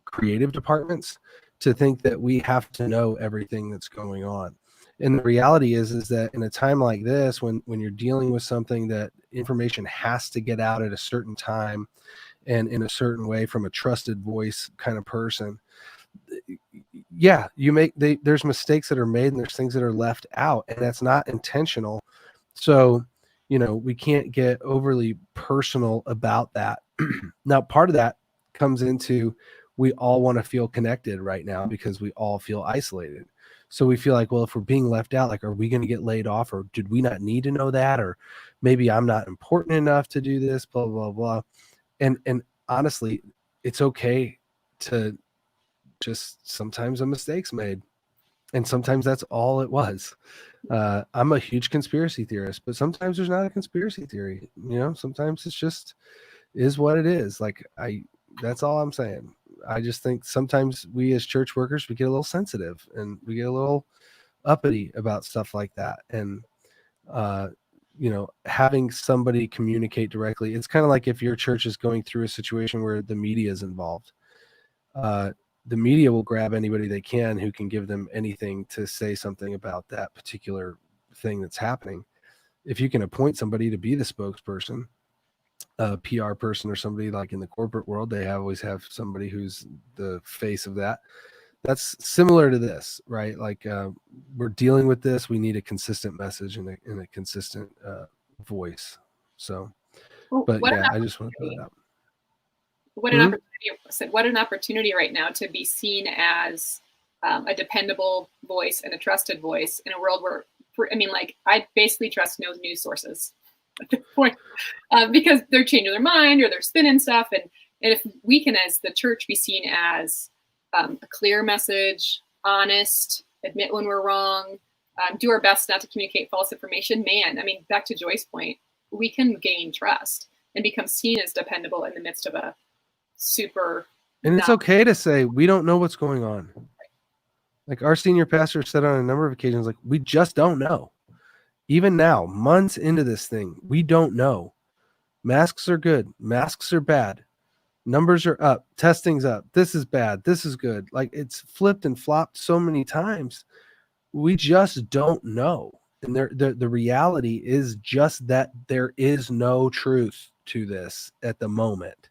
creative departments, to think that we have to know everything that's going on. And the reality is that in a time like this, when you're dealing with something that information has to get out at a certain time and in a certain way from a trusted voice kind of person, yeah, there's mistakes that are made and there's things that are left out, and that's not intentional. So, we can't get overly personal about that. Now, part of that comes into, we all want to feel connected right now because we all feel isolated. So we feel like, well, if we're being left out, like, are we going to get laid off, or did we not need to know that? Or maybe I'm not important enough to do this, blah, blah, blah. And honestly, it's okay to just sometimes a mistake's made. And sometimes that's all it was. I'm a huge conspiracy theorist, but sometimes there's not a conspiracy theory. Sometimes it's just is what it is. That's all I'm saying. I just think sometimes we as church workers, we get a little sensitive and we get a little uppity about stuff like that. And having somebody communicate directly. It's kind of like if your church is going through a situation where the media is involved. The media will grab anybody they can who can give them anything to say something about that particular thing that's happening. If you can appoint somebody to be the spokesperson, a PR person, or somebody like in the corporate world, they always have somebody who's the face of that. That's similar to this, right? Like we're dealing with this. We need a consistent message and a consistent voice. So, but yeah, I just want to put it up. What an opportunity! What an opportunity right now to be seen as a dependable voice and a trusted voice in a world where, I basically trust no news sources at this point because they're changing their mind or they're spinning stuff. And if we can, as the church, be seen as a clear message, honest, admit when we're wrong, do our best not to communicate false information, back to Joy's point, we can gain trust and become seen as dependable in the midst of a super. And it's okay to say, we don't know what's going on. Like our senior pastor said on a number of occasions, like, we just don't know. Even now, months into this thing, we don't know. Masks are good. Masks are bad. Numbers are up. Testing's up. This is bad. This is good. Like, it's flipped and flopped so many times. We just don't know. And the reality is just that there is no truth to this at the moment.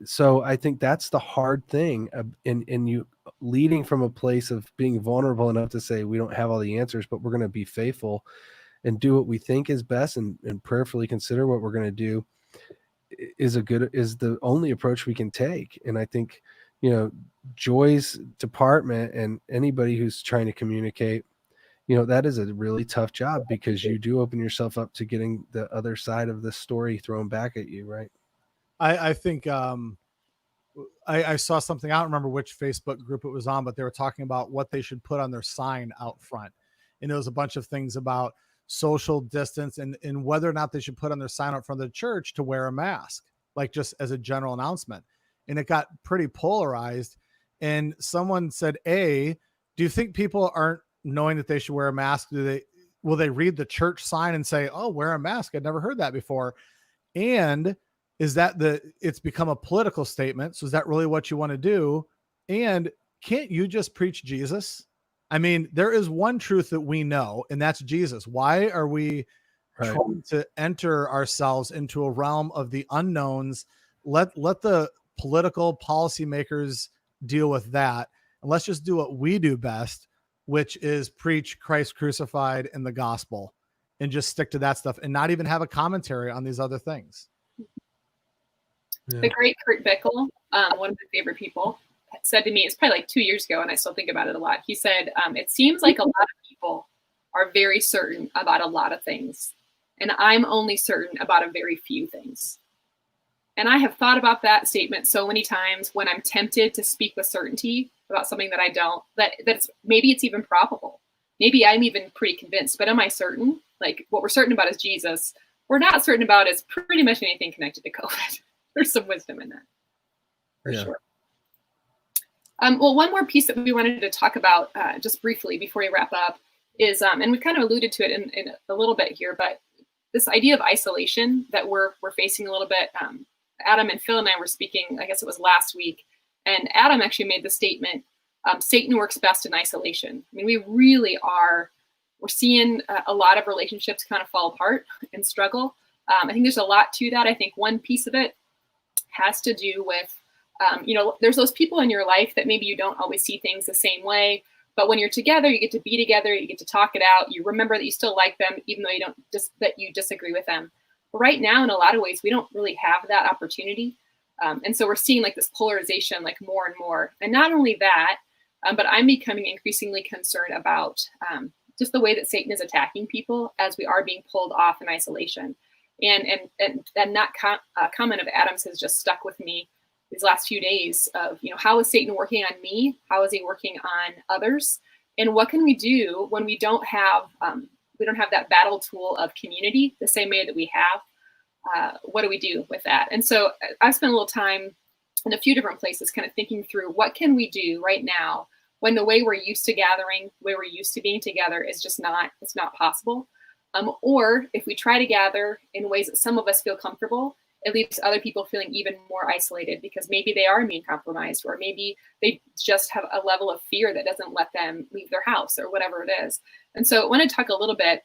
So I think that's the hard thing in you leading from a place of being vulnerable enough to say, we don't have all the answers, but we're going to be faithful and do what we think is best and prayerfully consider what we're going to do is the only approach we can take. And I think, Joy's department and anybody who's trying to communicate, that is a really tough job because you do open yourself up to getting the other side of the story thrown back at you. Right. I think I saw something, I don't remember which Facebook group it was on, but they were talking about what they should put on their sign out front. And it was a bunch of things about social distance and whether or not they should put on their sign out front of the church to wear a mask, like just as a general announcement. And it got pretty polarized. And someone said, do you think people aren't knowing that they should wear a mask? Will they read the church sign and say, oh, wear a mask? I'd never heard that before. And is that it's become a political statement? So is that really what you want to do? And can't you just preach Jesus? There is one truth that we know, and that's Jesus. Why are we trying to enter ourselves into a realm of the unknowns? Let the political policymakers deal with that. And let's just do what we do best, which is preach Christ crucified and the gospel, and just stick to that stuff and not even have a commentary on these other things. Yeah. The great Kurt Bickle, one of my favorite people, said to me, it's probably like 2 years ago, and I still think about it a lot. He said, it seems like a lot of people are very certain about a lot of things, and I'm only certain about a very few things. And I have thought about that statement so many times when I'm tempted to speak with certainty about something that I don't, maybe it's even probable. Maybe I'm even pretty convinced, but am I certain? Like, what we're certain about is Jesus. We're not certain about is pretty much anything connected to COVID. There's some wisdom in that, for sure. Well, one more piece that we wanted to talk about just briefly before we wrap up is, and we kind of alluded to it in a little bit here, but this idea of isolation that we're facing a little bit. Adam and Phil and I were speaking, I guess it was last week, and Adam actually made the statement, Satan works best in isolation. We really are, we're seeing a lot of relationships kind of fall apart and struggle. I think there's a lot to that. I think one piece of it has to do with, there's those people in your life that maybe you don't always see things the same way, but when you're together, you get to be together, you get to talk it out, you remember that you still like them, even though that you disagree with them. But right now, in a lot of ways, we don't really have that opportunity. And so we're seeing like this polarization, like more and more. And not only that, but I'm becoming increasingly concerned about just the way that Satan is attacking people as we are being pulled off in isolation. And that comment of Adam's has just stuck with me these last few days of, how is Satan working on me? How is he working on others? And what can we do when we don't have that battle tool of community the same way that we have? What do we do with that? And so I've spent a little time in a few different places kind of thinking through what can we do right now when the way we're used to gathering, the way we're used to being together is just not, it's not possible. Or if we try to gather in ways that some of us feel comfortable, it leaves other people feeling even more isolated because maybe they are immune compromised, or maybe they just have a level of fear that doesn't let them leave their house or whatever it is. And so I want to talk a little bit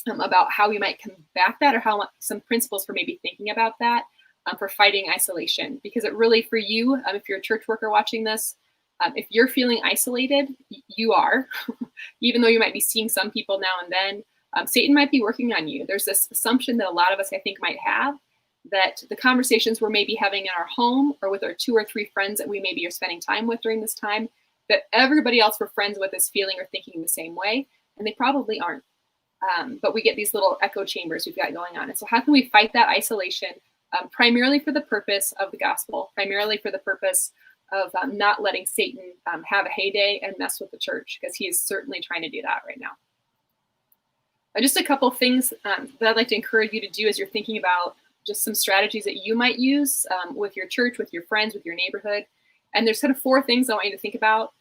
about how we might combat that, or how some principles for maybe thinking about that for fighting isolation. Because it really, for you, if you're a church worker watching this, if you're feeling isolated, you are, even though you might be seeing some people now and then, Satan might be working on you. There's this assumption that a lot of us, I think, might have, that the conversations we're maybe having in our home or with our 2 or 3 friends that we maybe are spending time with during this time, that everybody else we're friends with is feeling or thinking the same way, and they probably aren't. But we get these little echo chambers we've got going on. And so how can we fight that isolation, primarily for the purpose of the gospel, primarily for the purpose of not letting Satan have a heyday and mess with the church, because he is certainly trying to do that right now. Just a couple things that I'd like to encourage you to do as you're thinking about just some strategies that you might use with your church, with your friends, with your neighborhood. And there's kind of 4 things I want you to think about.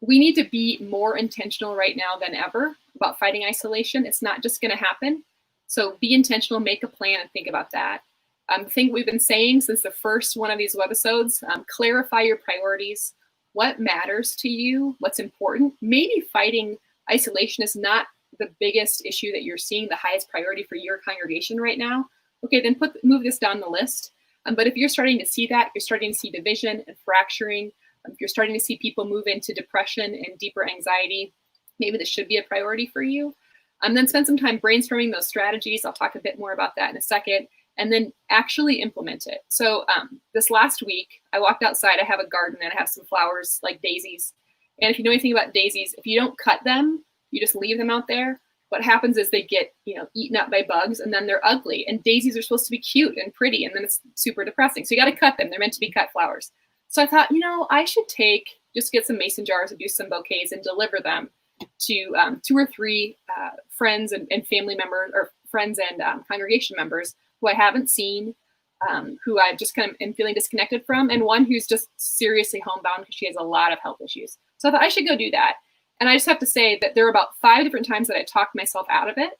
We need to be more intentional right now than ever about fighting isolation. It's not just going to happen. So be intentional, make a plan, and think about that. The thing we've been saying since the first one of these webisodes, clarify your priorities. What matters to you? What's important? Maybe fighting isolation is not the biggest issue that you're seeing, the highest priority for your congregation right now. Okay, then move this down the list. But if you're starting to see that, you're starting to see division and fracturing, if you're starting to see people move into depression and deeper anxiety, maybe this should be a priority for you. Then spend some time brainstorming those strategies. I'll talk a bit more about that in a second. And then actually implement it. So this last week, I walked outside. I have a garden and I have some flowers like daisies. And if you know anything about daisies, if you don't cut them, you just leave them out there, what happens is they get, eaten up by bugs, and then they're ugly. And daisies are supposed to be cute and pretty, and then it's super depressing. So you got to cut them. They're meant to be cut flowers. So I thought, I should just get some mason jars and do some bouquets and deliver them to 2 or 3 friends and family members, or friends and congregation members who I haven't seen, who I just kind of am feeling disconnected from, and one who's just seriously homebound because she has a lot of health issues. So I thought I should go do that. And I just have to say that there are about 5 different times that I talked myself out of it.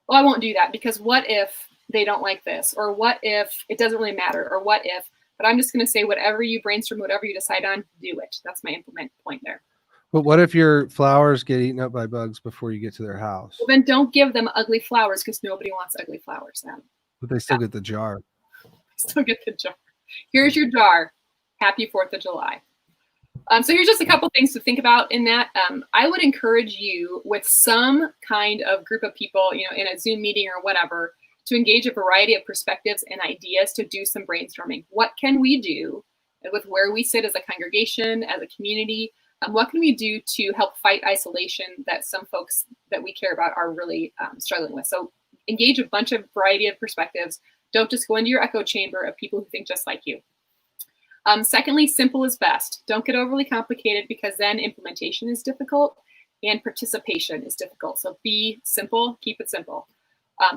Well, I won't do that because what if they don't like this? Or what if it doesn't really matter? Or what if, but I'm just going to say whatever you brainstorm, whatever you decide on, do it. That's my implement point there. But what if your flowers get eaten up by bugs before you get to their house? Well, then don't give them ugly flowers because nobody wants ugly flowers then. But they still get the jar. Still get the jar. Here's your jar. Happy 4th of July. So here's just a couple things to think about in that. I would encourage you with some kind of group of people, in a Zoom meeting or whatever, to engage a variety of perspectives and ideas to do some brainstorming. What can we do with where we sit as a congregation, as a community? What can we do to help fight isolation that some folks that we care about are really struggling with? So engage a variety of perspectives. Don't just go into your echo chamber of people who think just like you. Secondly, simple is best. Don't get overly complicated because then implementation is difficult and participation is difficult. So be simple, keep it simple.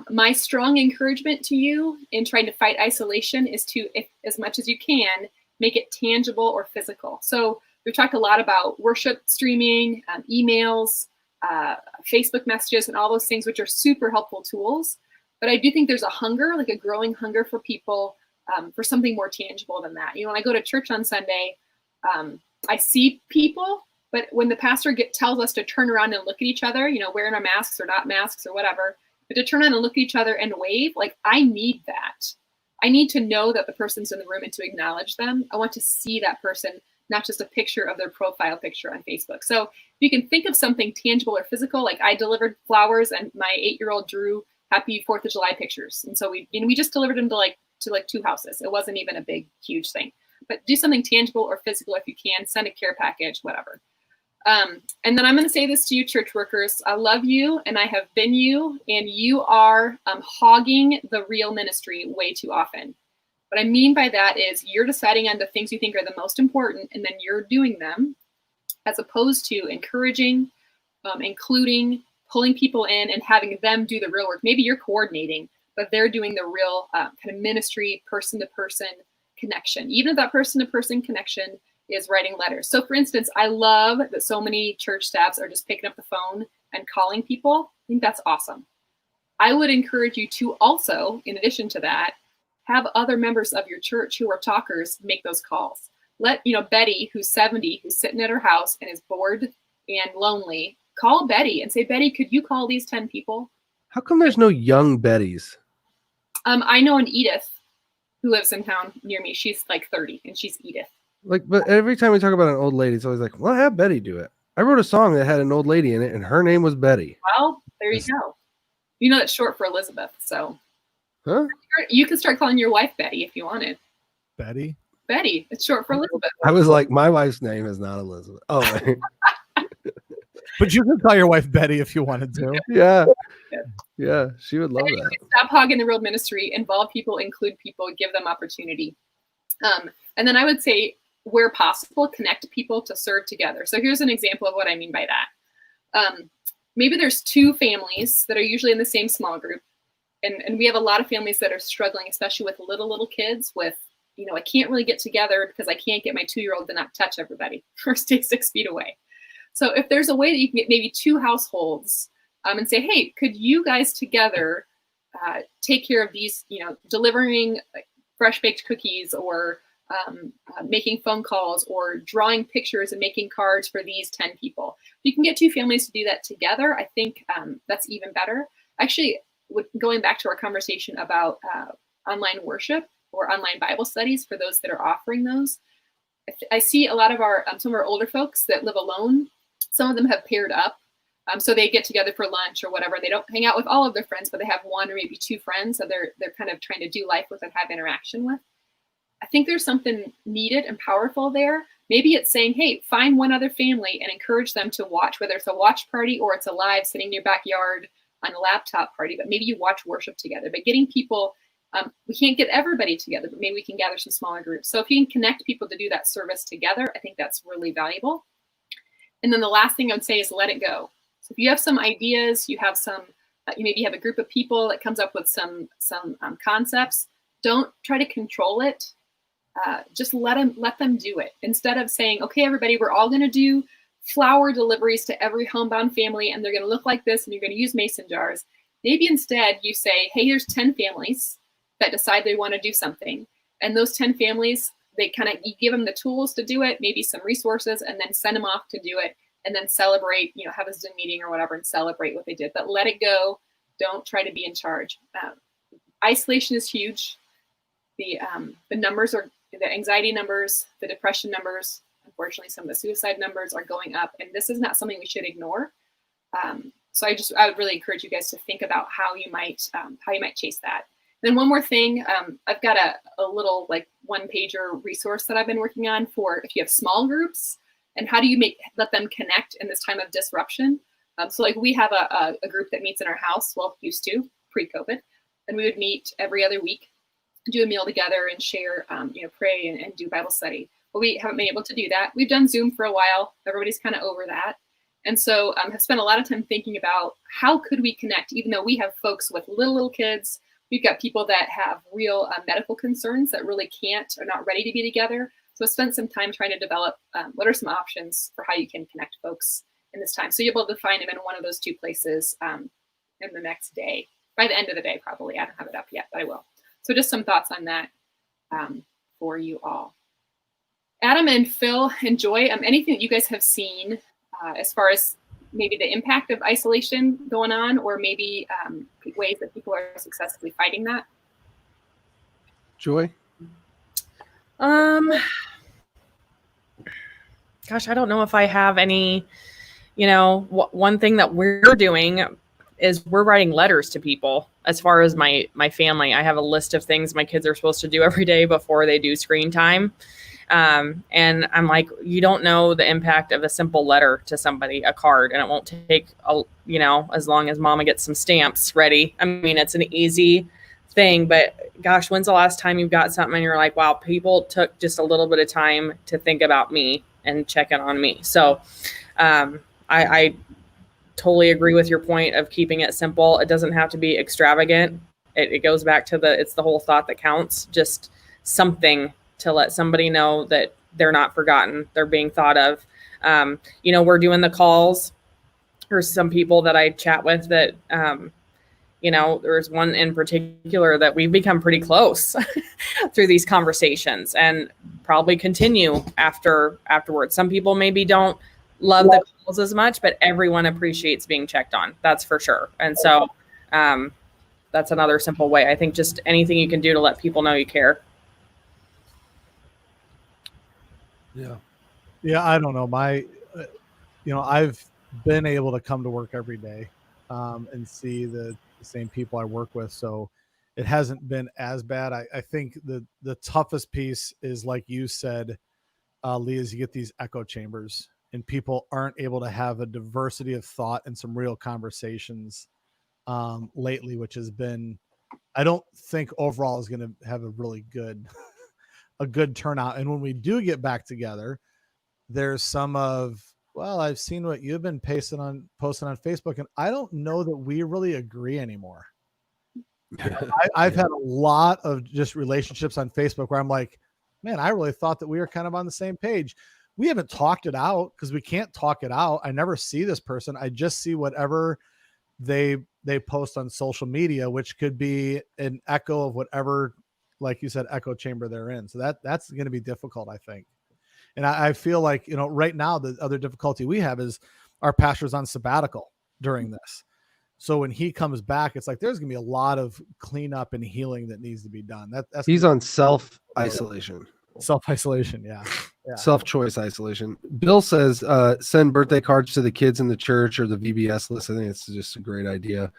My strong encouragement to you in trying to fight isolation is to, as much as you can, make it tangible or physical. So we've talked a lot about worship streaming, emails, Facebook messages, and all those things, which are super helpful tools. But I do think there's a hunger, like a growing hunger for people for something more tangible than that. When I go to church on Sunday, I see people, but when the pastor tells us to turn around and look at each other, wearing our masks or not masks or whatever, but to turn around and look at each other and wave, like I need that. I need to know that the person's in the room and to acknowledge them. I want to see that person, not just a picture of their profile picture on Facebook. So if you can think of something tangible or physical, like I delivered flowers and my 8-year-old drew happy 4th of July pictures. And so we just delivered them to 2 houses. It wasn't even a big, huge thing, but do something tangible or physical if you can. Send a care package, whatever. And then I'm going to say this to you, church workers. I love you, and I have been you, and you are hogging the real ministry way too often. What I mean by that is you're deciding on the things you think are the most important, and then you're doing them, as opposed to encouraging, including, pulling people in, and having them do the real work. Maybe you're coordinating, but they're doing the real kind of ministry, person-to-person connection. Even if that person-to-person connection is writing letters. So for instance, I love that so many church staffs are just picking up the phone and calling people, I think that's awesome. I would encourage you to also, in addition to that, have other members of your church who are talkers make those calls. Let, Betty, who's 70, who's sitting at her house and is bored and lonely, call Betty and say, Betty, could you call these 10 people? How come there's no young Bettys? I know an Edith who lives in town near me. She's like 30 and she's Edith. But every time we talk about an old lady, it's always like, well, have Betty do it. I wrote a song that had an old lady in it and her name was Betty. Well, there you go. That's short for Elizabeth. So huh? You can start calling your wife Betty if you wanted. Betty? Betty. It's short for Elizabeth. I was like, my wife's name is not Elizabeth. Oh, right. But you could call your wife Betty if you wanted to. Yeah. Yeah, she would love that. Stop hogging the road ministry. Involve people, include people, give them opportunity. And then I would say, where possible, connect people to serve together. So here's an example of what I mean by that. Maybe there's 2 families that are usually in the same small group. And we have a lot of families that are struggling, especially with little kids with, I can't really get together because I can't get my 2-year-old to not touch everybody or stay 6 feet away. So if there's a way that you can get maybe 2 households and say, hey, could you guys together take care of these, delivering fresh baked cookies or making phone calls or drawing pictures and making cards for these 10 people. If you can get 2 families to do that together, I think that's even better. Actually, going back to our conversation about online worship or online Bible studies for those that are offering those, I see a lot of some of our older folks that live alone. Some of them have paired up. So they get together for lunch or whatever. They don't hang out with all of their friends, but they have 1 or maybe 2 friends that they're kind of trying to do life with and have interaction with. I think there's something needed and powerful there. Maybe it's saying, hey, find 1 other family and encourage them to watch, whether it's a watch party or it's a live sitting in your backyard on a laptop party, but maybe you watch worship together. But getting people, we can't get everybody together, but maybe we can gather some smaller groups. So if you can connect people to do that service together, I think that's really valuable. And then the last thing I would say is let it go. So if you have some ideas, you have some, you maybe have a group of people that comes up with some concepts, don't try to control it. Just let them do it. Instead of saying, okay, everybody, we're all going to do flower deliveries to every homebound family, and they're going to look like this, and you're going to use mason jars. Maybe instead you say, hey, here's 10 families that decide they want to do something. And those 10 families, you give them the tools to do it, maybe some resources, and then send them off to do it, and then celebrate, have a Zoom meeting or whatever and celebrate what they did. But let it go. Don't try to be in charge. Isolation is huge. The numbers are, the anxiety numbers, the depression numbers, unfortunately, some of the suicide numbers are going up, and this is not something we should ignore. So I would really encourage you guys to think about how you might chase that. And then one more thing, I've got a little 1-pager resource that I've been working on for if you have small groups and how do you let them connect in this time of disruption. So we have a group that meets in our house, well, used to pre-COVID, and we would meet every other week, do a meal together and share, pray and do Bible study. But we haven't been able to do that. We've done Zoom for a while. Everybody's kind of over that. And so have spent a lot of time thinking about how could we connect, even though we have folks with little kids. We've got people that have real medical concerns that really are not ready to be together. So I spent some time trying to develop what are some options for how you can connect folks in this time. So you'll be able to find them in one of those 2 places in the next day, by the end of the day, probably. I don't have it up yet, but I will. So just some thoughts on that for you all. Adam and Phil and Joy, anything that you guys have seen as far as maybe the impact of isolation going on, or maybe ways that people are successfully fighting that? Joy? Gosh, I don't know if I have any, one thing that we're doing is we're writing letters to people. As far as my family, I have a list of things my kids are supposed to do every day before they do screen time. And I'm like, you don't know the impact of a simple letter to somebody, a card, and it won't take, as long as mama gets some stamps ready. I mean, it's an easy thing, but gosh, when's the last time you've got something and you're like, wow, people took just a little bit of time to think about me and check in on me. So, I totally agree with your point of keeping it simple. It doesn't have to be extravagant. It goes back to it's the whole thought that counts, just something to let somebody know that they're not forgotten, they're being thought of. We're doing the calls there's some people that I chat with that, there's one in particular that we've become pretty close through these conversations and probably continue afterwards. Some people maybe don't love the calls as much, but everyone appreciates being checked on. That's for sure. And so that's another simple way. I think just anything you can do to let people know you care. Yeah. Yeah. I don't know. I've been able to come to work every day and see the same people I work with. So it hasn't been as bad. I think the toughest piece is, like you said, Lee, is you get these echo chambers and people aren't able to have a diversity of thought and some real conversations lately, which has been, I don't think overall is going to have a really good, a good turnout. And when we do get back together, there's some of, well, I've seen what you've been posting on Facebook, and I don't know that we really agree anymore. I've had a lot of just relationships on Facebook where I'm like, man, I really thought that we were kind of on the same page. We haven't talked it out because we can't talk it out. I never see this person. I just see whatever they post on social media, which could be an echo of whatever, like you said, echo chamber they're in. So that's going to be difficult, I think. And I feel like, right now, the other difficulty we have is our pastor's on sabbatical during this. So when he comes back, it's like there's going to be a lot of cleanup and healing that needs to be done. He's on self-isolation. Self-isolation, yeah. Self-choice isolation. Bill says, send birthday cards to the kids in the church or the VBS list. I think it's just a great idea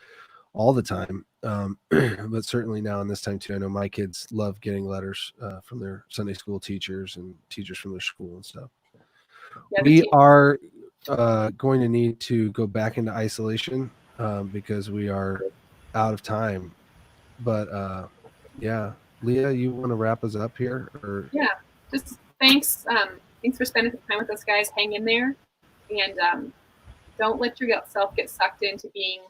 all the time. But certainly now in this time too, I know my kids love getting letters from their Sunday school teachers and teachers from their school and stuff. Yeah, we are going to need to go back into isolation because we are out of time. But yeah, Leah, you want to wrap us up here? Or? Yeah, just thanks. Thanks for spending time with us, guys. Hang in there, and don't let yourself get sucked into being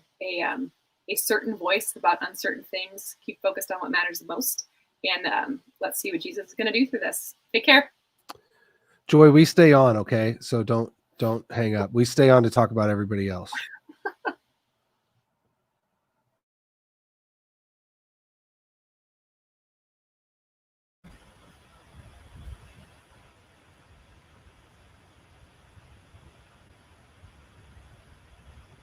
a certain voice about uncertain things. Keep focused on what matters the most, and let's see what Jesus is going to do through this. Take care. Joy, we stay on, okay? So don't hang up. We stay on to talk about everybody else.